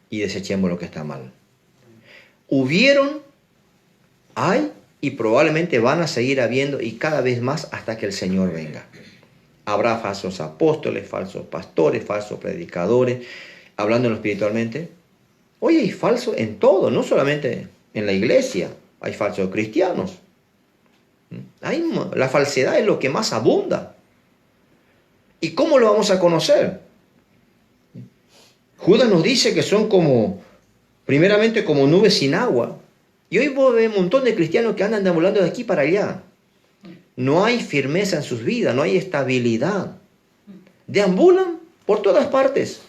[SPEAKER 1] y desechemos lo que está mal. Hay y probablemente van a seguir habiendo y cada vez más hasta que el Señor venga. Habrá falsos apóstoles, falsos pastores, falsos predicadores, hablando espiritualmente. Oye, hay falso en todo, no solamente en la iglesia, hay falsos cristianos. La falsedad es lo que más abunda. ¿Y cómo lo vamos a conocer? Judas nos dice que son primeramente como nubes sin agua. Y hoy vos ves un montón de cristianos que andan deambulando de aquí para allá. No hay firmeza en sus vidas, no hay estabilidad. Deambulan por todas partes.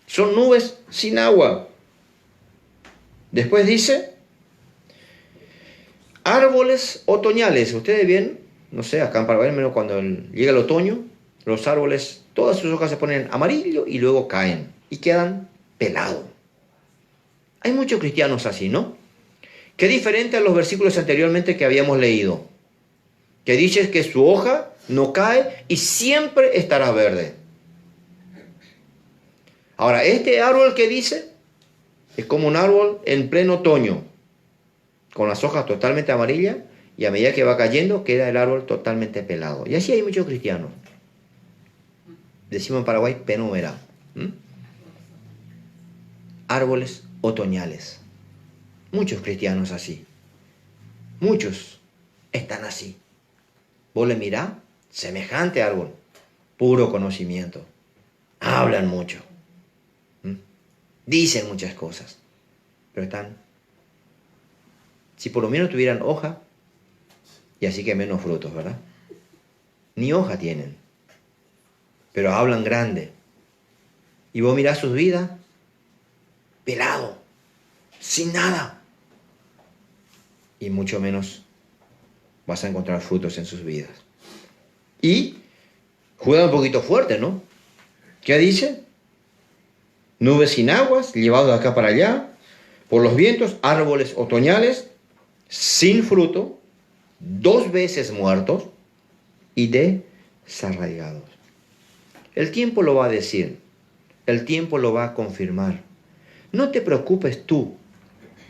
[SPEAKER 1] Son nubes sin agua. Después dice, árboles otoñales. Ustedes ven, no sé, acá en Paraguay, cuando llega el otoño, los árboles, todas sus hojas se ponen amarillo y luego caen y quedan pelados. Hay muchos cristianos así, ¿no? Qué diferente a los versículos anteriormente que habíamos leído, que dice que su hoja no cae y siempre estará verde. Ahora, este árbol que dice es como un árbol en pleno otoño, con las hojas totalmente amarillas, y a medida que va cayendo, queda el árbol totalmente pelado. Y así hay muchos cristianos. Decimos en Paraguay, penumera. Árboles otoñales. Muchos cristianos así. Muchos están así. Vos le mirás, semejante árbol, puro conocimiento. Hablan mucho. Dicen muchas cosas. Pero están... Si por lo menos tuvieran hoja, y así que menos frutos, ¿verdad? Ni hoja tienen. Pero hablan grande. Y vos mirás sus vidas, pelado, sin nada. Y mucho menos vas a encontrar frutos en sus vidas. Y juega un poquito fuerte, ¿no? ¿Qué dice? Nubes sin aguas, llevados de acá para allá, por los vientos, árboles otoñales, sin fruto, 2 veces muertos y desarraigados. El tiempo lo va a decir, el tiempo lo va a confirmar. No te preocupes tú,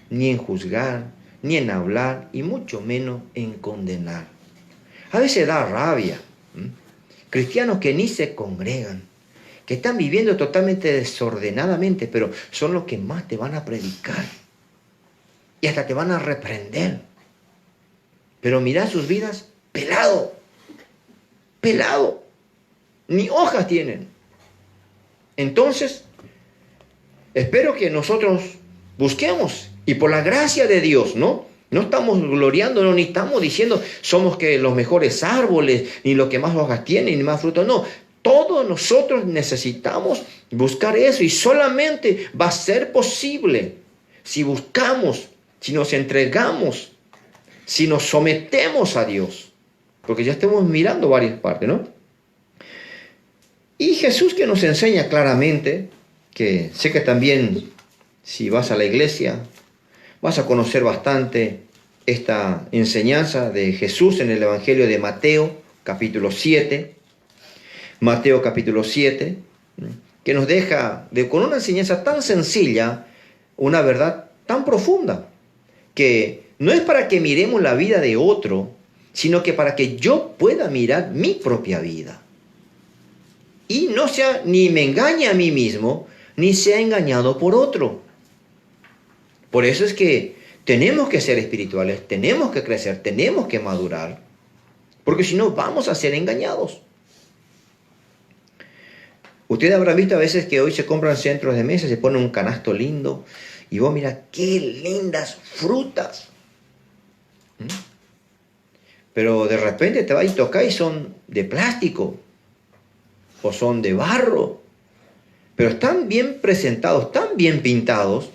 [SPEAKER 1] ni en juzgar, ni en hablar, y mucho menos en condenar. A veces da rabia. Cristianos que ni se congregan, que están viviendo totalmente desordenadamente, pero son los que más te van a predicar. Y hasta te van a reprender. Pero mirá sus vidas, pelado. Pelado. Ni hojas tienen. Entonces, espero que nosotros busquemos, y por la gracia de Dios, ¿no? No estamos gloriándonos, ni estamos diciendo somos que los mejores árboles, ni los que más hojas tienen, ni más frutos. No, todos nosotros necesitamos buscar eso, y solamente va a ser posible si buscamos, si nos entregamos, si nos sometemos a Dios. porque ya estamos mirando varias partes, ¿no? Y Jesús que nos enseña claramente, que sé que también si vas a la iglesia vas a conocer bastante esta enseñanza de Jesús en el Evangelio de Mateo, capítulo 7. Mateo capítulo 7, que nos deja con una enseñanza tan sencilla, una verdad tan profunda, que no es para que miremos la vida de otro, sino que para que yo pueda mirar mi propia vida. Y no sea, ni me engañe a mí mismo, ni sea engañado por otro. Por eso es que tenemos que ser espirituales, tenemos que crecer, tenemos que madurar, porque si no vamos a ser engañados. Ustedes habrán visto a veces que hoy se compran centros de mesa, se pone un canasto lindo, y vos mira qué lindas frutas. Pero de repente te va y toca y son de plástico, o son de barro, pero están bien presentados, tan bien pintados,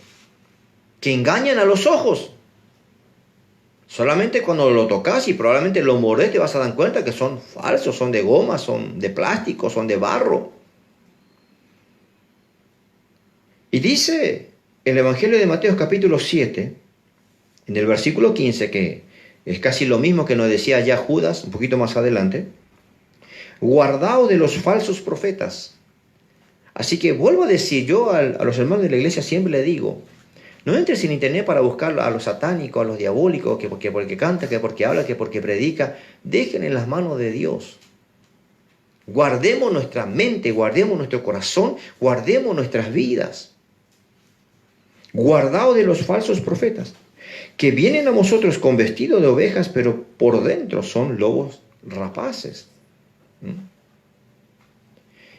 [SPEAKER 1] que engañan a los ojos. Solamente cuando lo tocas y probablemente lo mordés te vas a dar cuenta que son falsos, son de goma, son de plástico, son de barro. Y dice el Evangelio de Mateo capítulo 7, en el versículo 15, que es casi lo mismo que nos decía ya Judas, un poquito más adelante: guardaos de los falsos profetas. Así que vuelvo a decir, yo a los hermanos de la iglesia siempre le digo, no entres en internet para buscar a los satánicos, a los diabólicos, que porque canta, que porque habla, que porque predica. Dejen en las manos de Dios. Guardemos nuestra mente, guardemos nuestro corazón, guardemos nuestras vidas. Guardaos de los falsos profetas, que vienen a vosotros con vestido de ovejas, pero por dentro son lobos rapaces.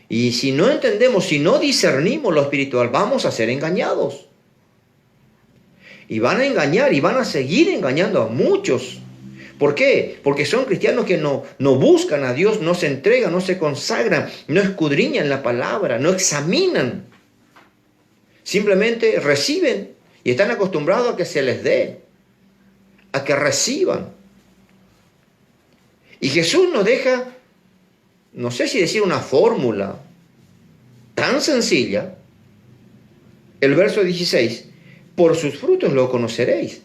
[SPEAKER 1] Y si no entendemos, si no discernimos lo espiritual, vamos a ser engañados. Y van a engañar y van a seguir engañando a muchos. ¿Por qué? Porque son cristianos que no buscan a Dios, no se entregan, no se consagran, no escudriñan la palabra, no examinan. Simplemente reciben y están acostumbrados a que se les dé, a que reciban. Y Jesús nos deja, no sé si decir una fórmula tan sencilla. El verso 16, por sus frutos lo conoceréis.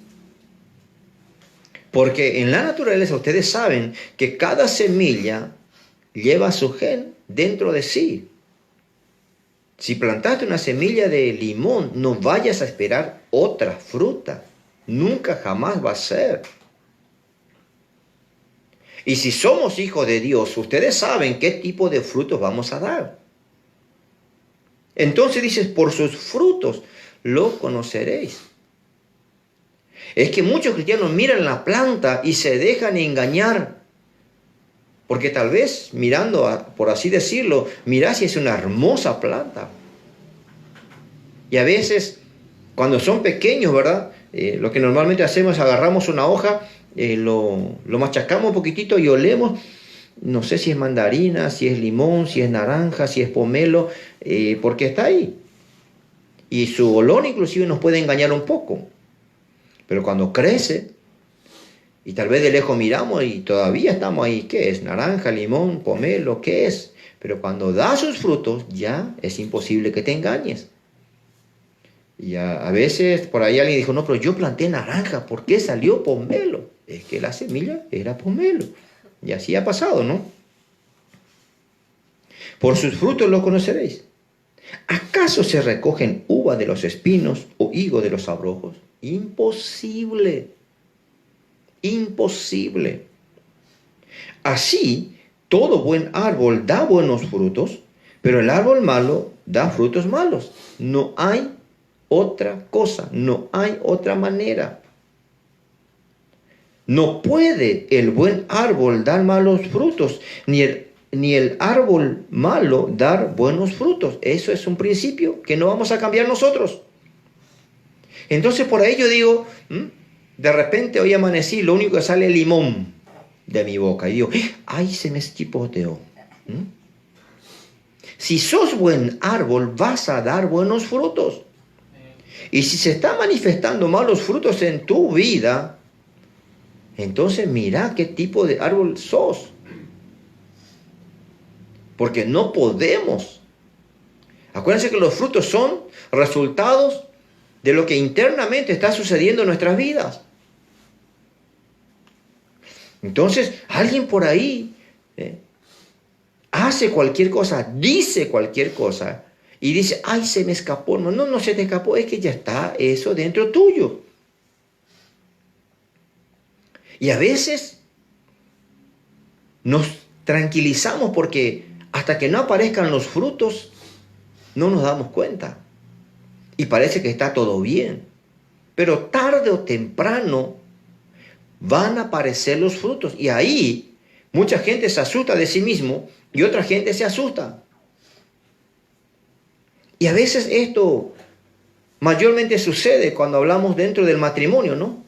[SPEAKER 1] Porque en la naturaleza ustedes saben que cada semilla lleva su gen dentro de sí. Si plantaste una semilla de limón, no vayas a esperar otra fruta. Nunca jamás va a ser. Y si somos hijos de Dios, ustedes saben qué tipo de frutos vamos a dar. Entonces dices, por sus frutos lo conoceréis. Es que muchos cristianos miran la planta y se dejan engañar. Porque tal vez mirando, por así decirlo, mirá si es una hermosa planta. Y a veces, cuando son pequeños, ¿verdad? Lo que normalmente hacemos es agarramos una hoja, lo machacamos un poquitito y olemos. No sé si es mandarina, si es limón, si es naranja, si es pomelo, porque está ahí. Y su olor inclusive nos puede engañar un poco. Pero cuando crece, y tal vez de lejos miramos y todavía estamos ahí, ¿qué es? Naranja, limón, pomelo, ¿qué es? Pero cuando da sus frutos, ya es imposible que te engañes. Y a veces por ahí alguien dijo, no, pero yo planté naranja, ¿por qué salió pomelo? Es que la semilla era pomelo. Y así ha pasado, ¿no? Por sus frutos lo conoceréis. ¿Acaso se recogen uva de los espinos o higo de los abrojos? Imposible. Imposible. Así, todo buen árbol da buenos frutos, pero el árbol malo da frutos malos. No hay otra cosa, no hay otra manera. No puede el buen árbol dar malos frutos, ni el árbol malo dar buenos frutos. Eso es un principio que no vamos a cambiar nosotros. Entonces por ahí yo digo, de repente hoy amanecí, lo único que sale es limón de mi boca. Y digo, ¡ay, se me esquipoteó! Si sos buen árbol, vas a dar buenos frutos. Y si se están manifestando malos frutos en tu vida, entonces mira qué tipo de árbol sos. Porque no podemos. Acuérdense que los frutos son resultados de lo que internamente está sucediendo en nuestras vidas. Entonces, alguien por ahí hace cualquier cosa, dice cualquier cosa, y dice, ay, se me escapó. No, no se te escapó, es que ya está eso dentro tuyo. Y a veces nos tranquilizamos porque hasta que no aparezcan los frutos, no nos damos cuenta. Y parece que está todo bien. Pero tarde o temprano van a aparecer los frutos. Y ahí mucha gente se asusta de sí mismo y otra gente se asusta. Y a veces esto mayormente sucede cuando hablamos dentro del matrimonio, ¿no?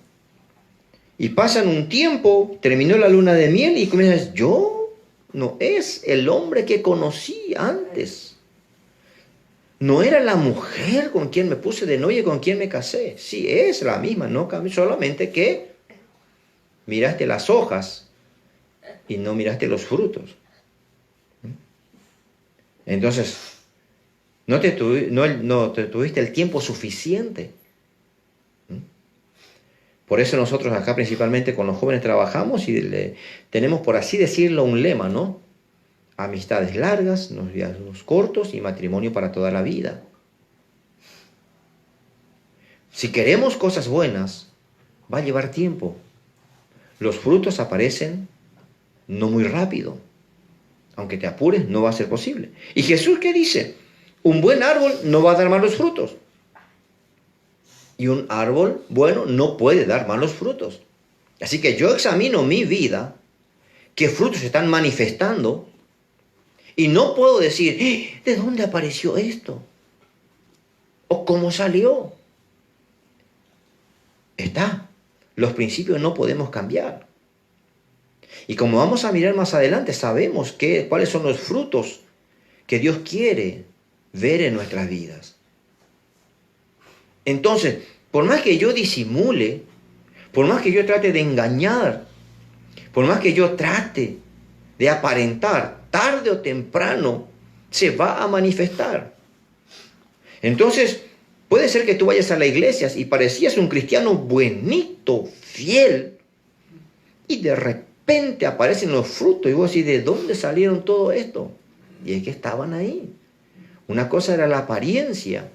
[SPEAKER 1] Y pasan un tiempo, terminó la luna de miel y comienzas, yo no es el hombre que conocí antes. No era la mujer con quien me puse de novia y con quien me casé. Sí, es la misma, no cambió, solamente que miraste las hojas y no miraste los frutos. Entonces, no te tuviste el tiempo suficiente. Por eso nosotros acá principalmente con los jóvenes trabajamos y tenemos, por así decirlo, un lema, ¿no? Amistades largas, noviazgos cortos y matrimonio para toda la vida. Si queremos cosas buenas, va a llevar tiempo. Los frutos aparecen no muy rápido. Aunque te apures, no va a ser posible. ¿Y Jesús qué dice? Un buen árbol no va a dar malos frutos. Y un árbol bueno no puede dar malos frutos. Así que yo examino mi vida, qué frutos se están manifestando, y no puedo decir, ¿de dónde apareció esto? ¿O cómo salió? Está. Los principios no podemos cambiar. Y como vamos a mirar más adelante, sabemos cuáles son los frutos que Dios quiere ver en nuestras vidas. Entonces, por más que yo disimule, por más que yo trate de engañar, por más que yo trate de aparentar, tarde o temprano se va a manifestar. Entonces, puede ser que tú vayas a la iglesia y parecías un cristiano buenito, fiel, y de repente aparecen los frutos y vos decís, ¿de dónde salieron todo esto? Y es que estaban ahí. Una cosa era la apariencia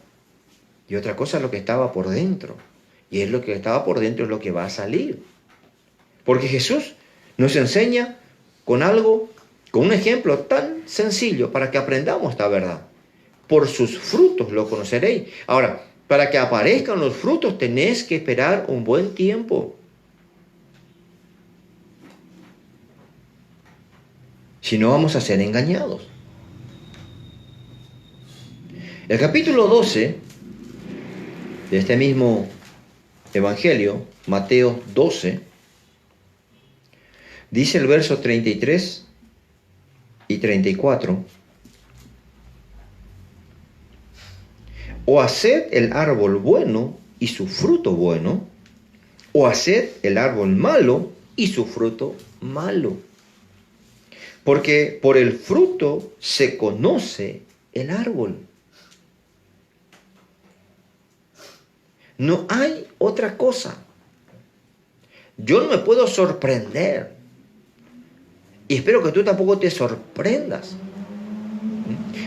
[SPEAKER 1] y otra cosa es lo que estaba por dentro. Y es lo que estaba por dentro es lo que va a salir. Porque Jesús nos enseña con un ejemplo tan sencillo para que aprendamos esta verdad. Por sus frutos lo conoceréis. Ahora, para que aparezcan los frutos tenés que esperar un buen tiempo. Si no, vamos a ser engañados. El capítulo 12 de este mismo Evangelio, Mateo 12, dice el verso 33 y 34, o haced el árbol bueno y su fruto bueno, o haced el árbol malo y su fruto malo. Porque por el fruto se conoce el árbol. No hay otra cosa. Yo no me puedo sorprender. Y espero que tú tampoco te sorprendas.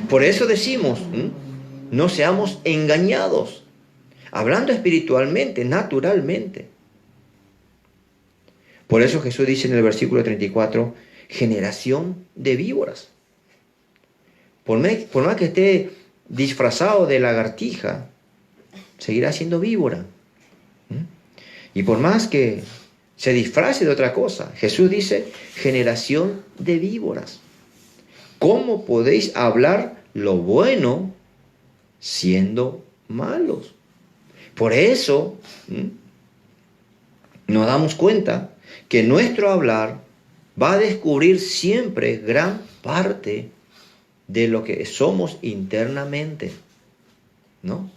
[SPEAKER 1] Por eso decimos, no seamos engañados. Hablando espiritualmente, naturalmente. Por eso Jesús dice en el versículo 34, generación de víboras. Por más que esté disfrazado de lagartija, seguirá siendo víbora. Y por más que se disfrace de otra cosa, Jesús dice, generación de víboras. ¿Cómo podéis hablar lo bueno siendo malos? Por eso nos damos cuenta que nuestro hablar va a descubrir siempre gran parte de lo que somos internamente, ¿no?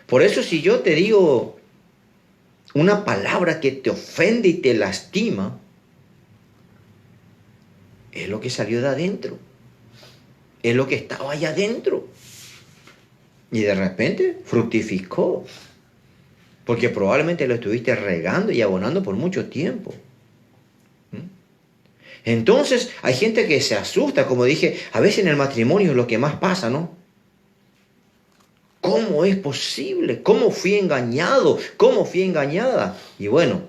[SPEAKER 1] Por eso si yo te digo una palabra que te ofende y te lastima, es lo que salió de adentro. Es lo que estaba allá adentro. Y de repente fructificó. Porque probablemente lo estuviste regando y abonando por mucho tiempo. Entonces hay gente que se asusta, como dije, a veces en el matrimonio es lo que más pasa, ¿no? ¿Cómo es posible? ¿Cómo fui engañado? ¿Cómo fui engañada? Y bueno,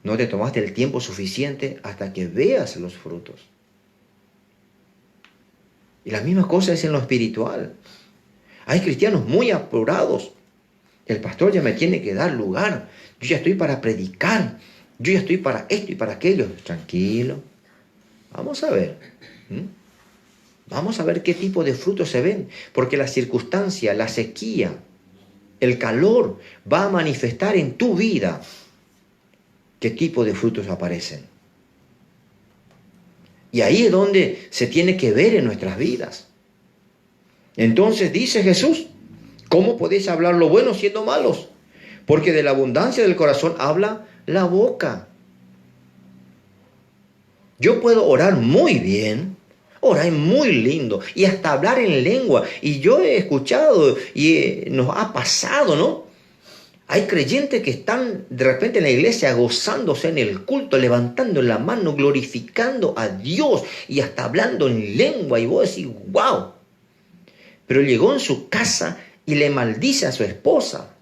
[SPEAKER 1] no te tomaste el tiempo suficiente hasta que veas los frutos. Y la misma cosa es en lo espiritual. Hay cristianos muy apurados. El pastor ya me tiene que dar lugar. Yo ya estoy para predicar. Yo ya estoy para esto y para aquello. Tranquilo. Vamos a ver. Vamos a ver qué tipo de frutos se ven. Porque la circunstancia, la sequía, el calor va a manifestar en tu vida qué tipo de frutos aparecen. Y ahí es donde se tiene que ver en nuestras vidas. Entonces dice Jesús, ¿cómo podéis hablar lo bueno siendo malos? Porque de la abundancia del corazón habla la boca. Yo puedo orar muy bien, orar muy lindo y hasta hablar en lengua. Y yo he escuchado y nos ha pasado, ¿no? Hay creyentes que están de repente en la iglesia gozándose en el culto, levantando la mano, glorificando a Dios y hasta hablando en lengua. Y vos decís, wow. Pero llegó en su casa y le maldice a su esposa.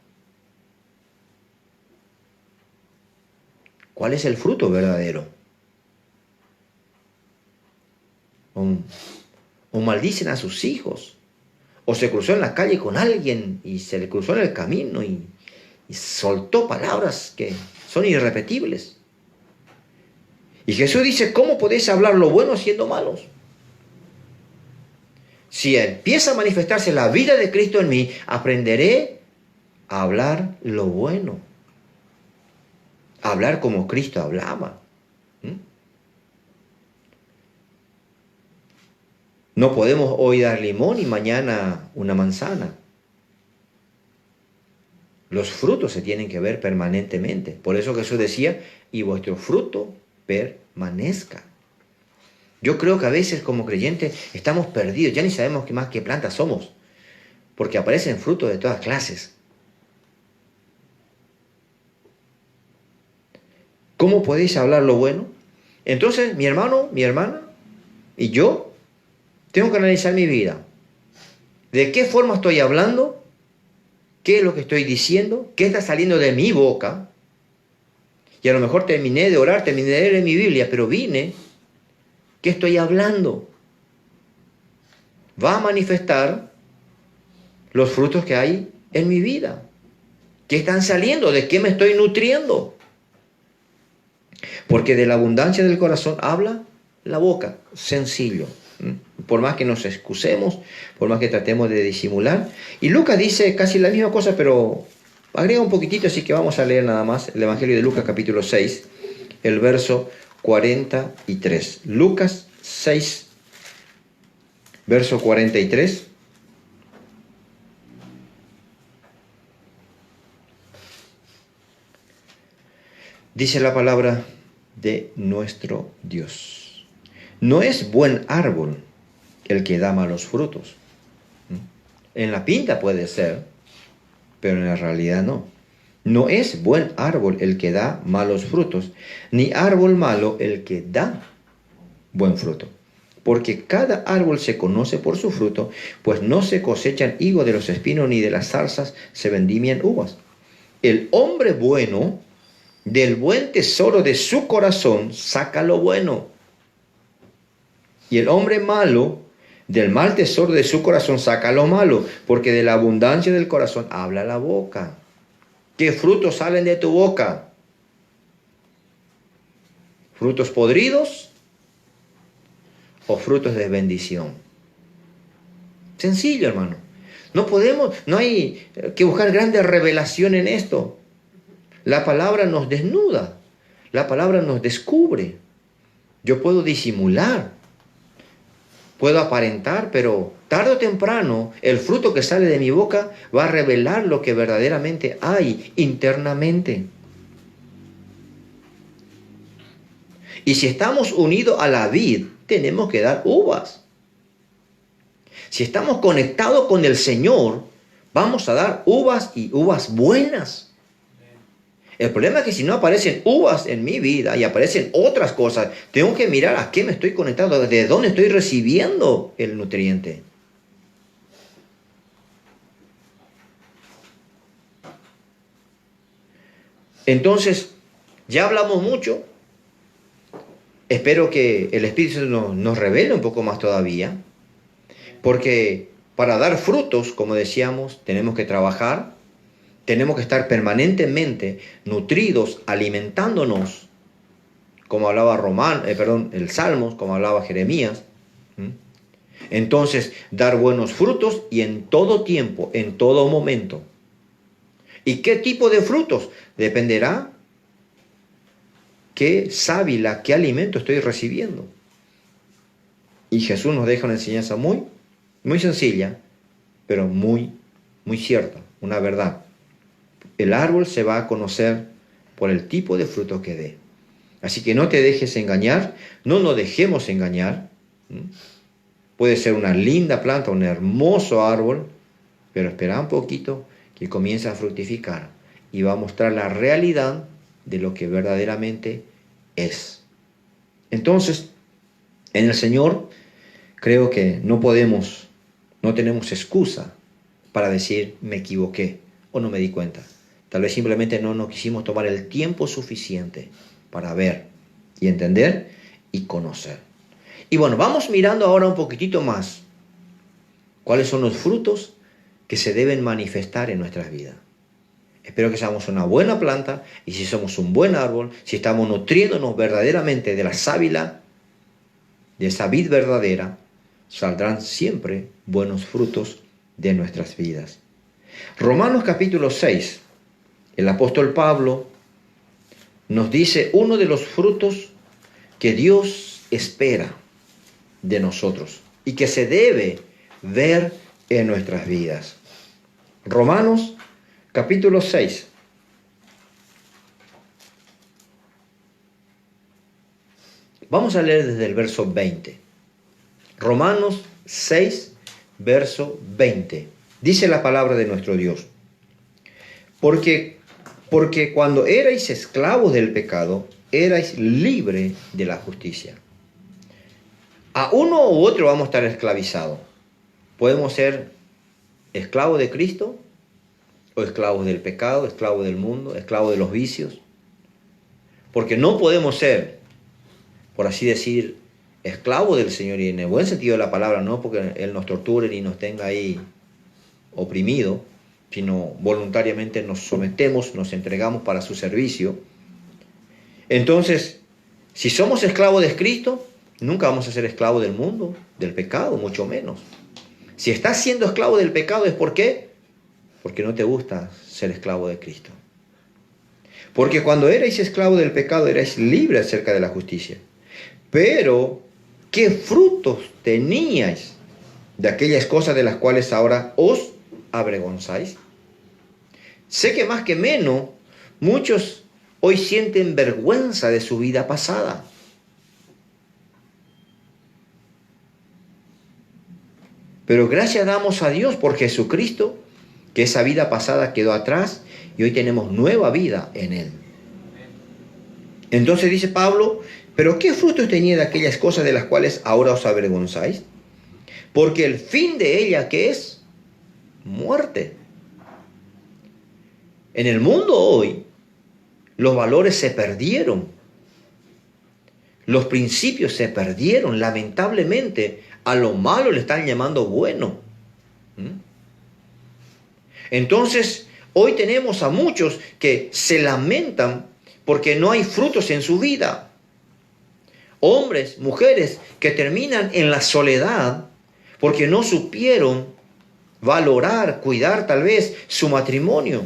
[SPEAKER 1] ¿Cuál es el fruto verdadero? O maldicen a sus hijos. O se cruzó en la calle con alguien y se le cruzó en el camino y soltó palabras que son irrepetibles. Y Jesús dice, ¿cómo podéis hablar lo bueno siendo malos? Si empieza a manifestarse la vida de Cristo en mí, aprenderé a hablar lo bueno. A hablar como Cristo hablaba. No podemos hoy dar limón y mañana una manzana. Los frutos se tienen que ver permanentemente. Por eso Jesús decía, y vuestro fruto permanezca. Yo creo que a veces como creyentes estamos perdidos, ya ni sabemos qué más que plantas somos, porque aparecen frutos de todas clases. ¿Cómo podéis hablar lo bueno? Entonces, mi hermano, mi hermana y yo tengo que analizar mi vida. ¿De qué forma estoy hablando? ¿Qué es lo que estoy diciendo? ¿Qué está saliendo de mi boca? Y a lo mejor terminé de orar, terminé de leer mi Biblia, pero vine. ¿Qué estoy hablando? Va a manifestar los frutos que hay en mi vida. ¿Qué están saliendo? ¿De qué me estoy nutriendo? Porque de la abundancia del corazón habla la boca. Sencillo. Por más que nos excusemos, por más que tratemos de disimular. Y Lucas dice casi la misma cosa, pero agrega un poquitito, así que vamos a leer nada más el Evangelio de Lucas capítulo 6, el verso 43. Lucas 6, verso 43. Dice la palabra de nuestro Dios. No es buen árbol el que da malos frutos. En la pinta puede ser, pero en la realidad no. No es buen árbol el que da malos frutos, ni árbol malo el que da buen fruto. Porque cada árbol se conoce por su fruto, pues no se cosechan higos de los espinos, ni de las zarzas se vendimian uvas. El hombre bueno, del buen tesoro de su corazón, saca lo bueno. Y el hombre malo, del mal tesoro de su corazón, saca lo malo, porque de la abundancia del corazón habla la boca. ¿Qué frutos salen de tu boca? ¿Frutos podridos o frutos de bendición? Sencillo, hermano. No hay que buscar grande revelación en esto. La palabra nos desnuda, la palabra nos descubre. Yo puedo disimular, puedo aparentar, pero tarde o temprano el fruto que sale de mi boca va a revelar lo que verdaderamente hay internamente. Y si estamos unidos a la vid, tenemos que dar uvas. Si estamos conectados con el Señor, vamos a dar uvas y uvas buenas. El problema es que si no aparecen uvas en mi vida y aparecen otras cosas, tengo que mirar a qué me estoy conectando, de dónde estoy recibiendo el nutriente. Entonces, ya hablamos mucho. Espero que el Espíritu nos revele un poco más todavía. Porque para dar frutos, como decíamos, tenemos que trabajar. Tenemos que estar permanentemente nutridos, alimentándonos, como hablaba el Salmos, como hablaba Jeremías. Entonces, dar buenos frutos y en todo tiempo, en todo momento. ¿Y qué tipo de frutos? Dependerá qué sábila, qué alimento estoy recibiendo. Y Jesús nos deja una enseñanza muy, muy sencilla, pero muy, muy cierta, una verdad. El árbol se va a conocer por el tipo de fruto que dé. Así que no te dejes engañar, no nos dejemos engañar. Puede ser una linda planta, un hermoso árbol, pero espera un poquito que comience a fructificar y va a mostrar la realidad de lo que verdaderamente es. Entonces, en el Señor creo que no tenemos excusa para decir me equivoqué o no me di cuenta. Tal vez simplemente no nos quisimos tomar el tiempo suficiente para ver y entender y conocer. Y bueno, vamos mirando ahora un poquitito más cuáles son los frutos que se deben manifestar en nuestras vidas. Espero que seamos una buena planta y si somos un buen árbol, si estamos nutriéndonos verdaderamente de la sábila, de esa vid verdadera, saldrán siempre buenos frutos de nuestras vidas. Romanos capítulo 6. El apóstol Pablo nos dice uno de los frutos que Dios espera de nosotros y que se debe ver en nuestras vidas. Romanos capítulo 6. Vamos a leer desde el verso 20. Romanos 6, verso 20. Dice la palabra de nuestro Dios. Porque cuando erais esclavos del pecado, erais libres de la justicia. A uno u otro vamos a estar esclavizados. Podemos ser esclavos de Cristo, o esclavos del pecado, esclavos del mundo, esclavos de los vicios. Porque no podemos ser, por así decir, esclavos del Señor, y en el buen sentido de la palabra, no porque Él nos torture ni nos tenga ahí oprimido, sino voluntariamente nos sometemos, nos entregamos para su servicio. Entonces, si somos esclavos de Cristo, nunca vamos a ser esclavos del mundo, del pecado, mucho menos. Si estás siendo esclavo del pecado, ¿es por qué? Porque no te gusta ser esclavo de Cristo. Porque cuando erais esclavos del pecado, erais libres acerca de la justicia. Pero, ¿qué frutos teníais de aquellas cosas de las cuales ahora os avergonzáis? Sé que más que menos, muchos hoy sienten vergüenza de su vida pasada. Pero gracias damos a Dios por Jesucristo, que esa vida pasada quedó atrás y hoy tenemos nueva vida en Él. Entonces dice Pablo, ¿pero qué frutos tenía de aquellas cosas de las cuales ahora os avergonzáis? Porque el fin de ella, ¿qué es? Muerte. En el mundo hoy, los valores se perdieron. Los principios se perdieron. Lamentablemente, a lo malo le están llamando bueno. Entonces, hoy tenemos a muchos que se lamentan porque no hay frutos en su vida. Hombres, mujeres que terminan en la soledad porque no supieron valorar, cuidar tal vez su matrimonio.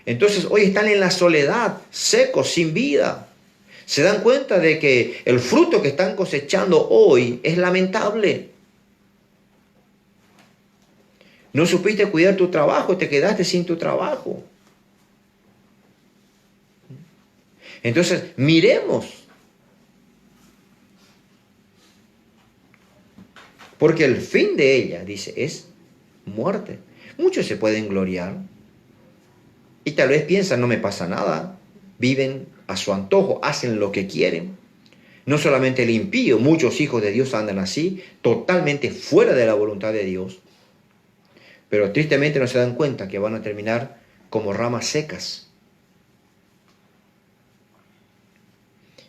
[SPEAKER 1] Entonces hoy están en la soledad, secos, sin vida, Se dan cuenta de que el fruto que están cosechando hoy es lamentable. No supiste cuidar tu trabajo, te quedaste sin tu trabajo. Entonces, miremos. Porque el fin de ella, dice, es muerte. Muchos se pueden gloriar y tal vez piensan, no me pasa nada. Viven a su antojo, hacen lo que quieren. No solamente el impío, muchos hijos de Dios andan así, totalmente fuera de la voluntad de Dios. Pero tristemente no se dan cuenta que van a terminar como ramas secas.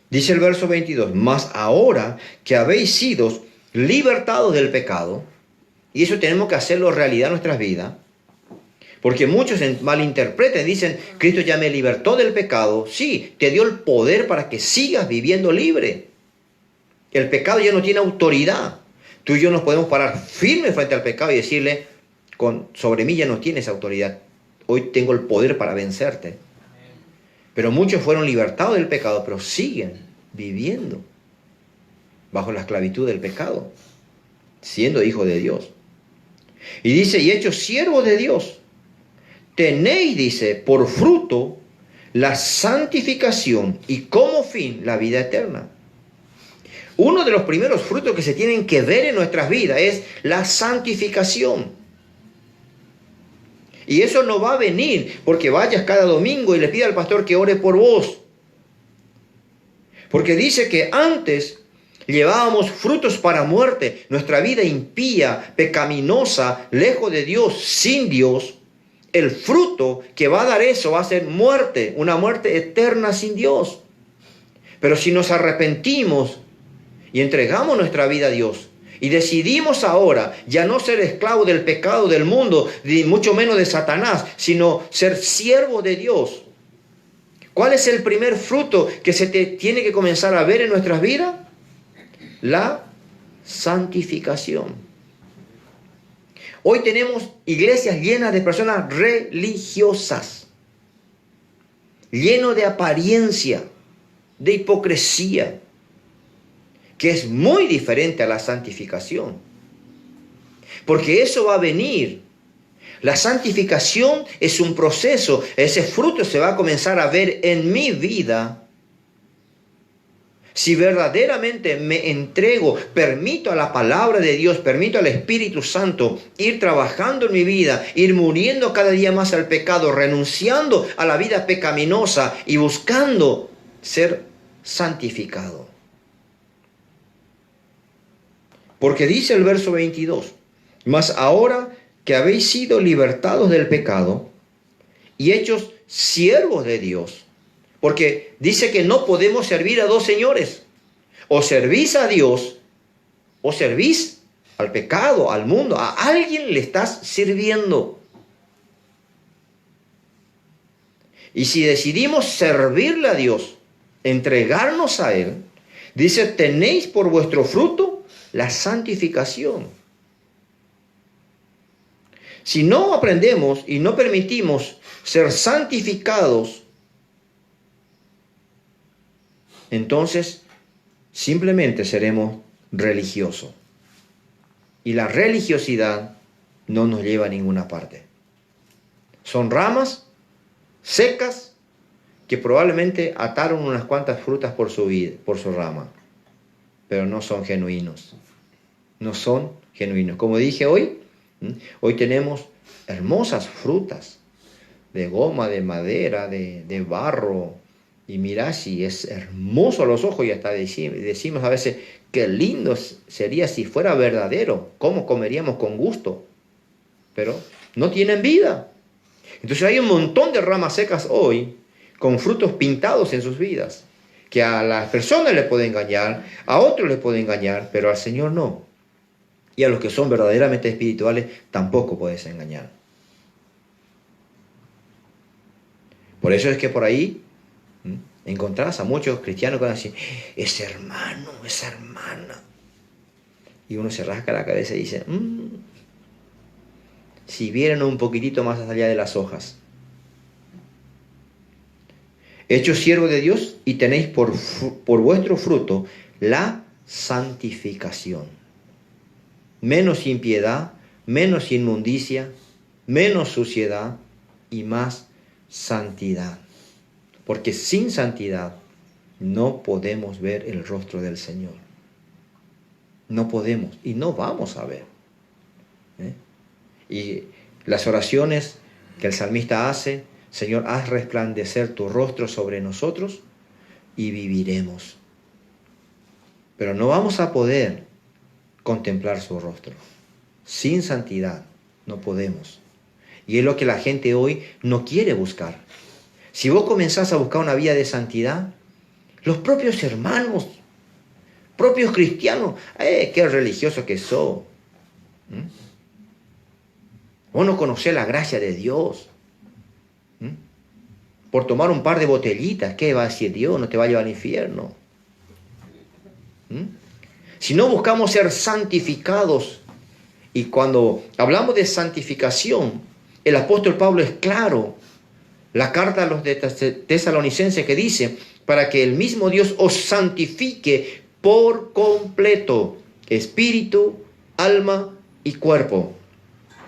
[SPEAKER 1] Dice el verso 22, mas ahora que habéis sido libertados del pecado, y eso tenemos que hacerlo realidad en nuestras vidas, porque muchos malinterpretan, dicen, Cristo ya me libertó del pecado. Sí, te dio el poder para que sigas viviendo libre. El pecado ya no tiene autoridad. Tú y yo nos podemos parar firmes frente al pecado y decirle, sobre mí ya no tienes autoridad. Hoy tengo el poder para vencerte. Pero muchos fueron libertados del pecado, pero siguen viviendo bajo la esclavitud del pecado, siendo hijos de Dios. Y dice, y hechos siervos de Dios, tenéis, dice, por fruto la santificación y como fin la vida eterna. Uno de los primeros frutos que se tienen que ver en nuestras vidas es la santificación. Y eso no va a venir porque vayas cada domingo y le pida al pastor que ore por vos. Porque dice que antes llevábamos frutos para muerte. Nuestra vida impía, pecaminosa, lejos de Dios, sin Dios. El fruto que va a dar eso va a ser muerte, una muerte eterna sin Dios. Pero si nos arrepentimos y entregamos nuestra vida a Dios, y decidimos ahora ya no ser esclavos del pecado del mundo, ni mucho menos de Satanás, sino ser siervos de Dios. ¿Cuál es el primer fruto que se tiene que comenzar a ver en nuestras vidas? La santificación. Hoy tenemos iglesias llenas de personas religiosas, llenas de apariencia, de hipocresía, que es muy diferente a la santificación. Porque eso va a venir. La santificación es un proceso. Ese fruto se va a comenzar a ver en mi vida. Si verdaderamente me entrego, permito a la palabra de Dios, permito al Espíritu Santo ir trabajando en mi vida, ir muriendo cada día más al pecado, renunciando a la vida pecaminosa y buscando ser santificado. Porque dice el verso 22, mas ahora que habéis sido libertados del pecado y hechos siervos de Dios, porque dice que no podemos servir a dos señores, o servís a Dios, o servís al pecado, al mundo, a alguien le estás sirviendo. Y si decidimos servirle a Dios, entregarnos a Él, dice, tenéis por vuestro fruto la santificación. Si no aprendemos y no permitimos ser santificados, entonces simplemente seremos religiosos. Y la religiosidad no nos lleva a ninguna parte. Son ramas secas que probablemente ataron unas cuantas frutas por su rama, pero no son genuinos. No son genuinos. Como dije hoy tenemos hermosas frutas de goma, de madera, de barro. Y mirá si es hermoso a los ojos y hasta decimos a veces, qué lindo sería si fuera verdadero. ¿Cómo comeríamos con gusto? Pero no tienen vida. Entonces hay un montón de ramas secas hoy con frutos pintados en sus vidas, que a las personas les puede engañar, a otros les puede engañar, pero al Señor no. Y a los que son verdaderamente espirituales tampoco puedes engañar. Por eso es que por ahí encontrás a muchos cristianos que van a decir, ese hermano, esa hermana. Y uno se rasca la cabeza y dice, si vieran un poquitito más allá de las hojas. hechos siervos de Dios, y tenéis por vuestro fruto la santificación. Menos impiedad, menos inmundicia, menos suciedad y más santidad. Porque sin santidad no podemos ver el rostro del Señor. No podemos y no vamos a ver. Y las oraciones que el salmista hace: Señor, haz resplandecer tu rostro sobre nosotros y viviremos. Pero no vamos a poder contemplar su rostro. Sin santidad no podemos. Y es lo que la gente hoy no quiere buscar. Si vos comenzás a buscar una vida de santidad, los propios hermanos, propios cristianos, qué religioso que sos. Vos no conocés la gracia de Dios. Por tomar un par de botellitas, ¿qué va a decir Dios? No te va a llevar al infierno. Si no buscamos ser santificados, y cuando hablamos de santificación, el apóstol Pablo es claro. La carta a los tesalonicenses que dice: para que el mismo Dios os santifique por completo, espíritu, alma y cuerpo.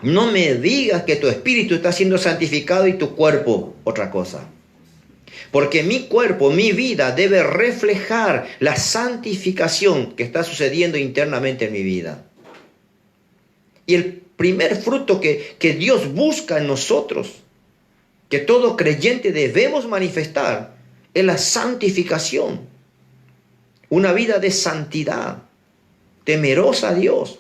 [SPEAKER 1] No me digas que tu espíritu está siendo santificado y tu cuerpo otra cosa. Porque mi cuerpo, mi vida debe reflejar la santificación que está sucediendo internamente en mi vida. Y el primer fruto que Dios busca en nosotros, que todo creyente debemos manifestar, es la santificación. Una vida de santidad, temerosa a Dios.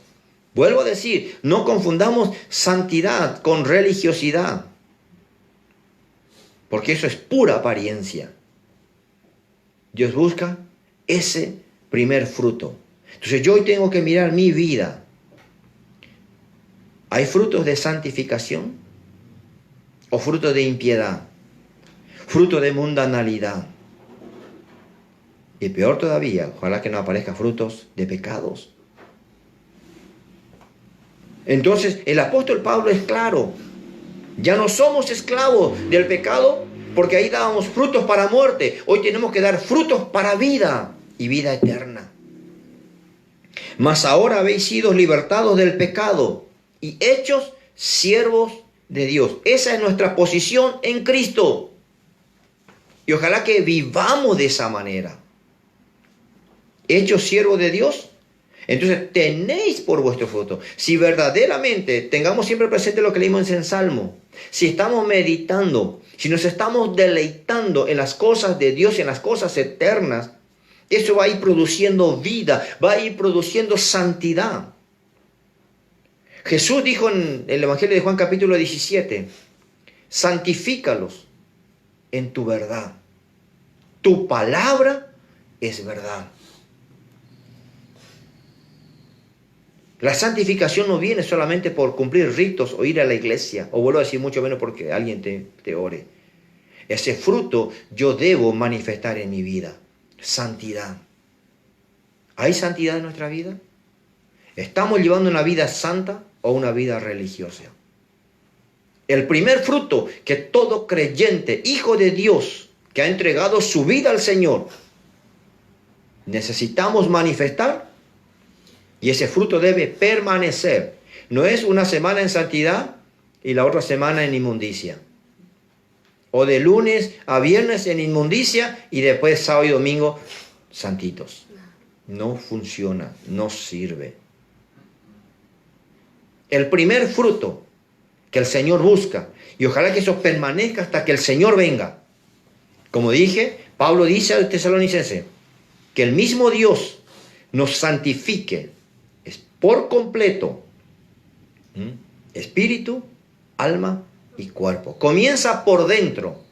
[SPEAKER 1] Vuelvo a decir, no confundamos santidad con religiosidad, porque eso es pura apariencia. Dios busca ese primer fruto. Entonces yo hoy tengo que mirar mi vida. ¿Hay frutos de santificación o frutos de impiedad? Fruto de mundanalidad. Y peor todavía, ojalá que no aparezcan frutos de pecados. Entonces el apóstol Pablo es claro: ya no somos esclavos del pecado, porque ahí dábamos frutos para muerte. Hoy tenemos que dar frutos para vida y vida eterna. Mas ahora habéis sido libertados del pecado y hechos siervos de Dios. Esa es nuestra posición en Cristo. Y ojalá que vivamos de esa manera. Hechos siervos de Dios. Entonces tenéis por vuestro fruto. Si verdaderamente tengamos siempre presente lo que leímos en Salmo, si estamos meditando, si nos estamos deleitando en las cosas de Dios, en las cosas eternas, eso va a ir produciendo vida, va a ir produciendo santidad. Jesús dijo en el Evangelio de Juan capítulo 17, santifícalos en tu verdad. Tu palabra es verdad. La santificación no viene solamente por cumplir ritos o ir a la iglesia, o vuelvo a decir mucho menos porque alguien te ore. Ese fruto yo debo manifestar en mi vida. Santidad. ¿Hay santidad en nuestra vida? ¿Estamos llevando una vida santa o una vida religiosa? El primer fruto que todo creyente, hijo de Dios, que ha entregado su vida al Señor, necesitamos manifestar. Y ese fruto debe permanecer. No es una semana en santidad y la otra semana en inmundicia. O de lunes a viernes en inmundicia y después sábado y domingo santitos. No funciona, no sirve. El primer fruto que el Señor busca, y ojalá que eso permanezca hasta que el Señor venga. Como dije, Pablo dice al tesalonicense, que el mismo Dios nos santifique por completo, espíritu, alma y cuerpo. Comienza por dentro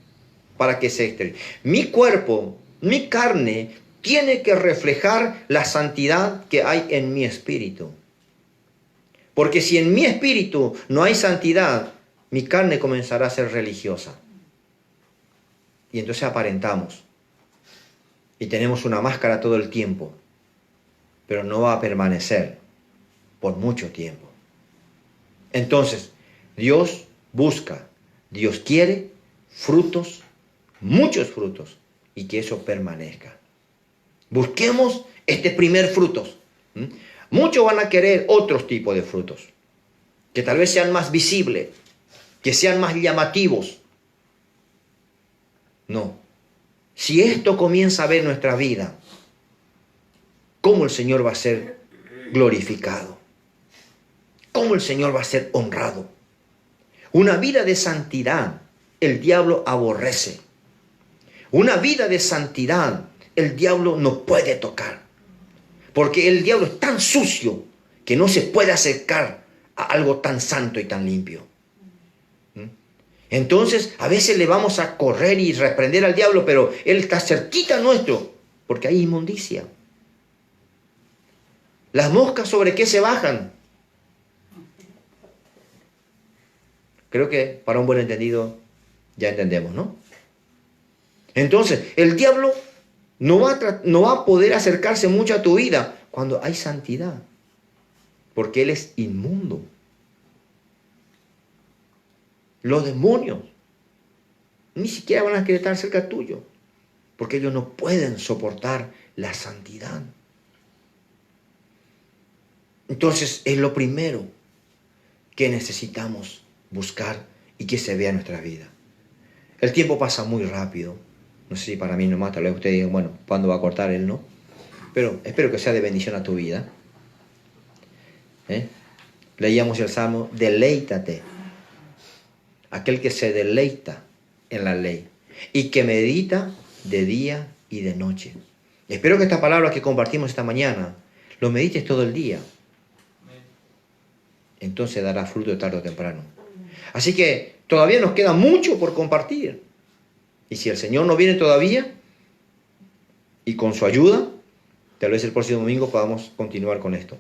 [SPEAKER 1] para que se exteriorice. Mi cuerpo, mi carne, tiene que reflejar la santidad que hay en mi espíritu. Porque si en mi espíritu no hay santidad, mi carne comenzará a ser religiosa. Y entonces aparentamos. Y tenemos una máscara todo el tiempo. Pero no va a permanecer por mucho tiempo. Entonces, Dios busca, Dios quiere frutos muchos frutos y que eso permanezca. Busquemos este primer fruto. Muchos van a querer otros tipos de frutos, que tal vez sean más visibles, que sean más llamativos. No. Si esto comienza a ver nuestra vida, ¿cómo el Señor va a ser glorificado? ¿Cómo el Señor va a ser honrado? Una vida de santidad el diablo aborrece. Una vida de santidad el diablo no puede tocar. Porque el diablo es tan sucio que no se puede acercar a algo tan santo y tan limpio. Entonces, a veces le vamos a correr y reprender al diablo, pero él está cerquita nuestro, porque hay inmundicia. ¿Las moscas sobre qué se bajan? Creo que para un buen entendido ya entendemos, ¿no? Entonces, el diablo no va a poder acercarse mucho a tu vida cuando hay santidad, porque él es inmundo. Los demonios ni siquiera van a querer estar cerca tuyo, porque ellos no pueden soportar la santidad. Entonces es lo primero que necesitamos buscar y que se vea en nuestra vida. El tiempo pasa muy rápido. No sé si para mí nomás, tal vez ustedes digan, bueno, ¿cuándo va a cortar él? No. Pero espero que sea de bendición a tu vida. Leíamos el Salmo, deleítate. Aquel que se deleita en la ley y que medita de día y de noche. Espero que esta palabra que compartimos esta mañana lo medites todo el día. Entonces dará fruto tarde o temprano. Así que todavía nos queda mucho por compartir. Y si el Señor no viene todavía, y con su ayuda, tal vez el próximo domingo podamos continuar con esto.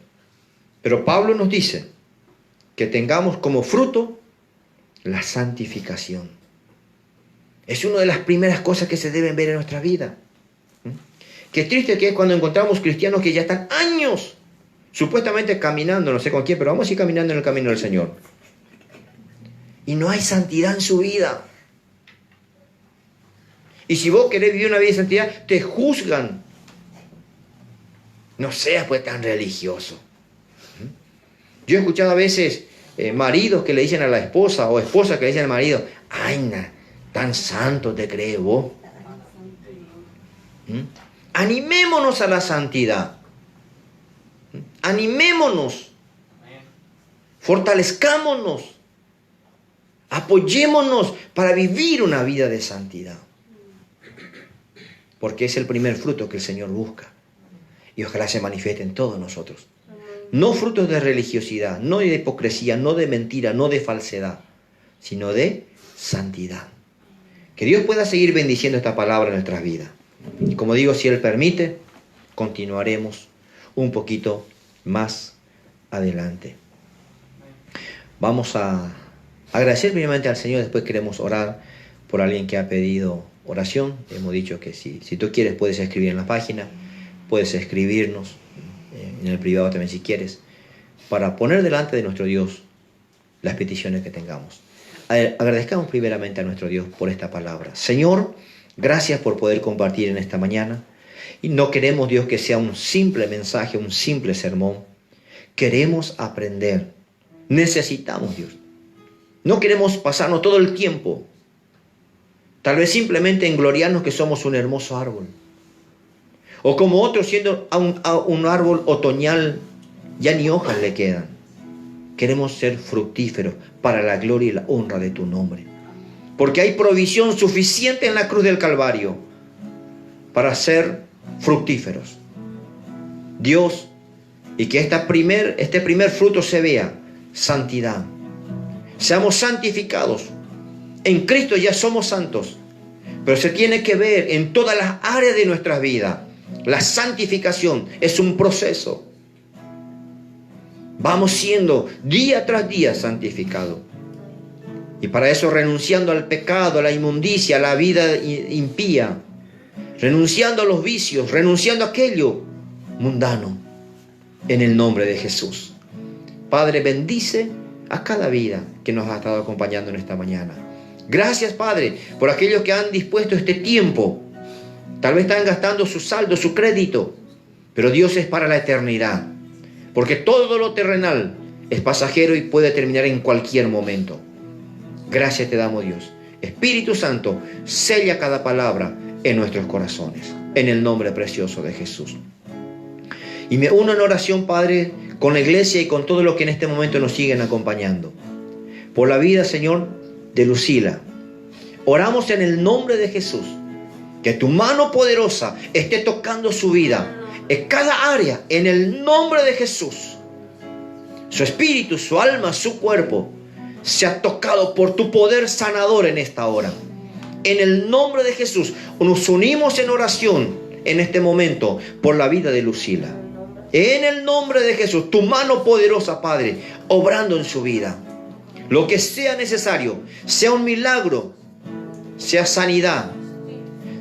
[SPEAKER 1] Pero Pablo nos dice que tengamos como fruto la santificación. Es una de las primeras cosas que se deben ver en nuestra vida. Qué triste que es cuando encontramos cristianos que ya están años supuestamente caminando, no sé con quién, pero vamos a ir caminando en el camino del Señor. Y no hay santidad en su vida. Y si vos querés vivir una vida de santidad, te juzgan. No seas pues tan religioso. Yo he escuchado a veces maridos que le dicen a la esposa o esposas que le dicen al marido, ay, tan santo te crees vos. Animémonos a la santidad. Animémonos. Fortalezcámonos. Apoyémonos para vivir una vida de santidad. Porque es el primer fruto que el Señor busca. Y ojalá se manifieste en todos nosotros. No frutos de religiosidad, no de hipocresía, no de mentira, no de falsedad, sino de santidad. Que Dios pueda seguir bendiciendo esta palabra en nuestras vidas. Y como digo, si Él permite, continuaremos un poquito más adelante. Vamos a agradecer primeramente al Señor, después queremos orar por alguien que ha pedido oración. Hemos dicho que si tú quieres puedes escribir en la página, puedes escribirnos en el privado también si quieres, para poner delante de nuestro Dios las peticiones que tengamos. Agradezcamos primeramente a nuestro Dios por esta palabra. Señor, gracias por poder compartir en esta mañana. Y no queremos, Dios, que sea un simple mensaje, un simple sermón. Queremos aprender. Necesitamos, Dios. No queremos pasarnos todo el tiempo, tal vez simplemente engloriarnos que somos un hermoso árbol. O como otros siendo un árbol otoñal, ya ni hojas le quedan. Queremos ser fructíferos para la gloria y la honra de tu nombre. Porque hay provisión suficiente en la cruz del Calvario para ser fructíferos. Dios, y que este primer fruto se vea, santidad. Seamos santificados. En Cristo ya somos santos. Pero se tiene que ver en todas las áreas de nuestras vidas. La santificación es un proceso. Vamos siendo día tras día santificados. Y para eso renunciando al pecado, a la inmundicia, a la vida impía. Renunciando a los vicios, renunciando a aquello mundano. En el nombre de Jesús. Padre, bendice a cada vida que nos ha estado acompañando en esta mañana. Gracias, Padre, por aquellos que han dispuesto este tiempo. Tal vez están gastando su saldo, su crédito, pero Dios es para la eternidad, porque todo lo terrenal es pasajero y puede terminar en cualquier momento. Gracias te damos, Dios. Espíritu Santo, sella cada palabra en nuestros corazones, en el nombre precioso de Jesús. Y me uno en oración, Padre, con la iglesia y con todos los que en este momento nos siguen acompañando. Por la vida, Señor, de Lucila. Oramos en el nombre de Jesús, que tu mano poderosa esté tocando su vida, en cada área, en el nombre de Jesús. Su espíritu, su alma, su cuerpo, sea tocado por tu poder sanador en esta hora. En el nombre de Jesús, nos unimos en oración en este momento por la vida de Lucila. En el nombre de Jesús, tu mano poderosa, Padre, obrando en su vida. Lo que sea necesario, sea un milagro, sea sanidad,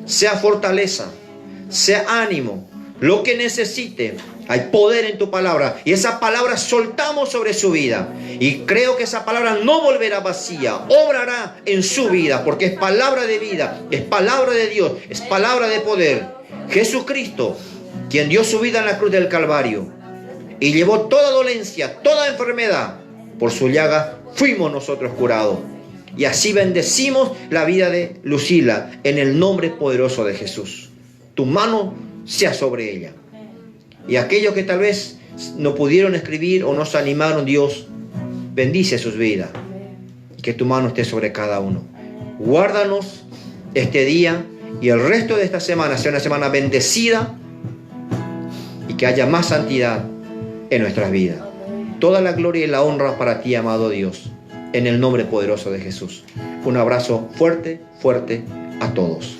[SPEAKER 1] sea fortaleza, sea ánimo, lo que necesite. Hay poder en tu palabra y esa palabra soltamos sobre su vida. Y creo que esa palabra no volverá vacía, obrará en su vida, porque es palabra de vida, es palabra de Dios, es palabra de poder. Jesucristo, quien dio su vida en la cruz del Calvario y llevó toda dolencia, toda enfermedad, por su llaga fuimos nosotros curados. Y así bendecimos la vida de Lucila en el nombre poderoso de Jesús. Tu mano sea sobre ella. Y aquellos que tal vez no pudieron escribir o no se animaron, Dios, bendice sus vidas. Y que tu mano esté sobre cada uno. Guárdanos este día y el resto de esta semana sea una semana bendecida y que haya más santidad en nuestras vidas. Toda la gloria y la honra para ti, amado Dios, en el nombre poderoso de Jesús. Un abrazo fuerte, fuerte a todos.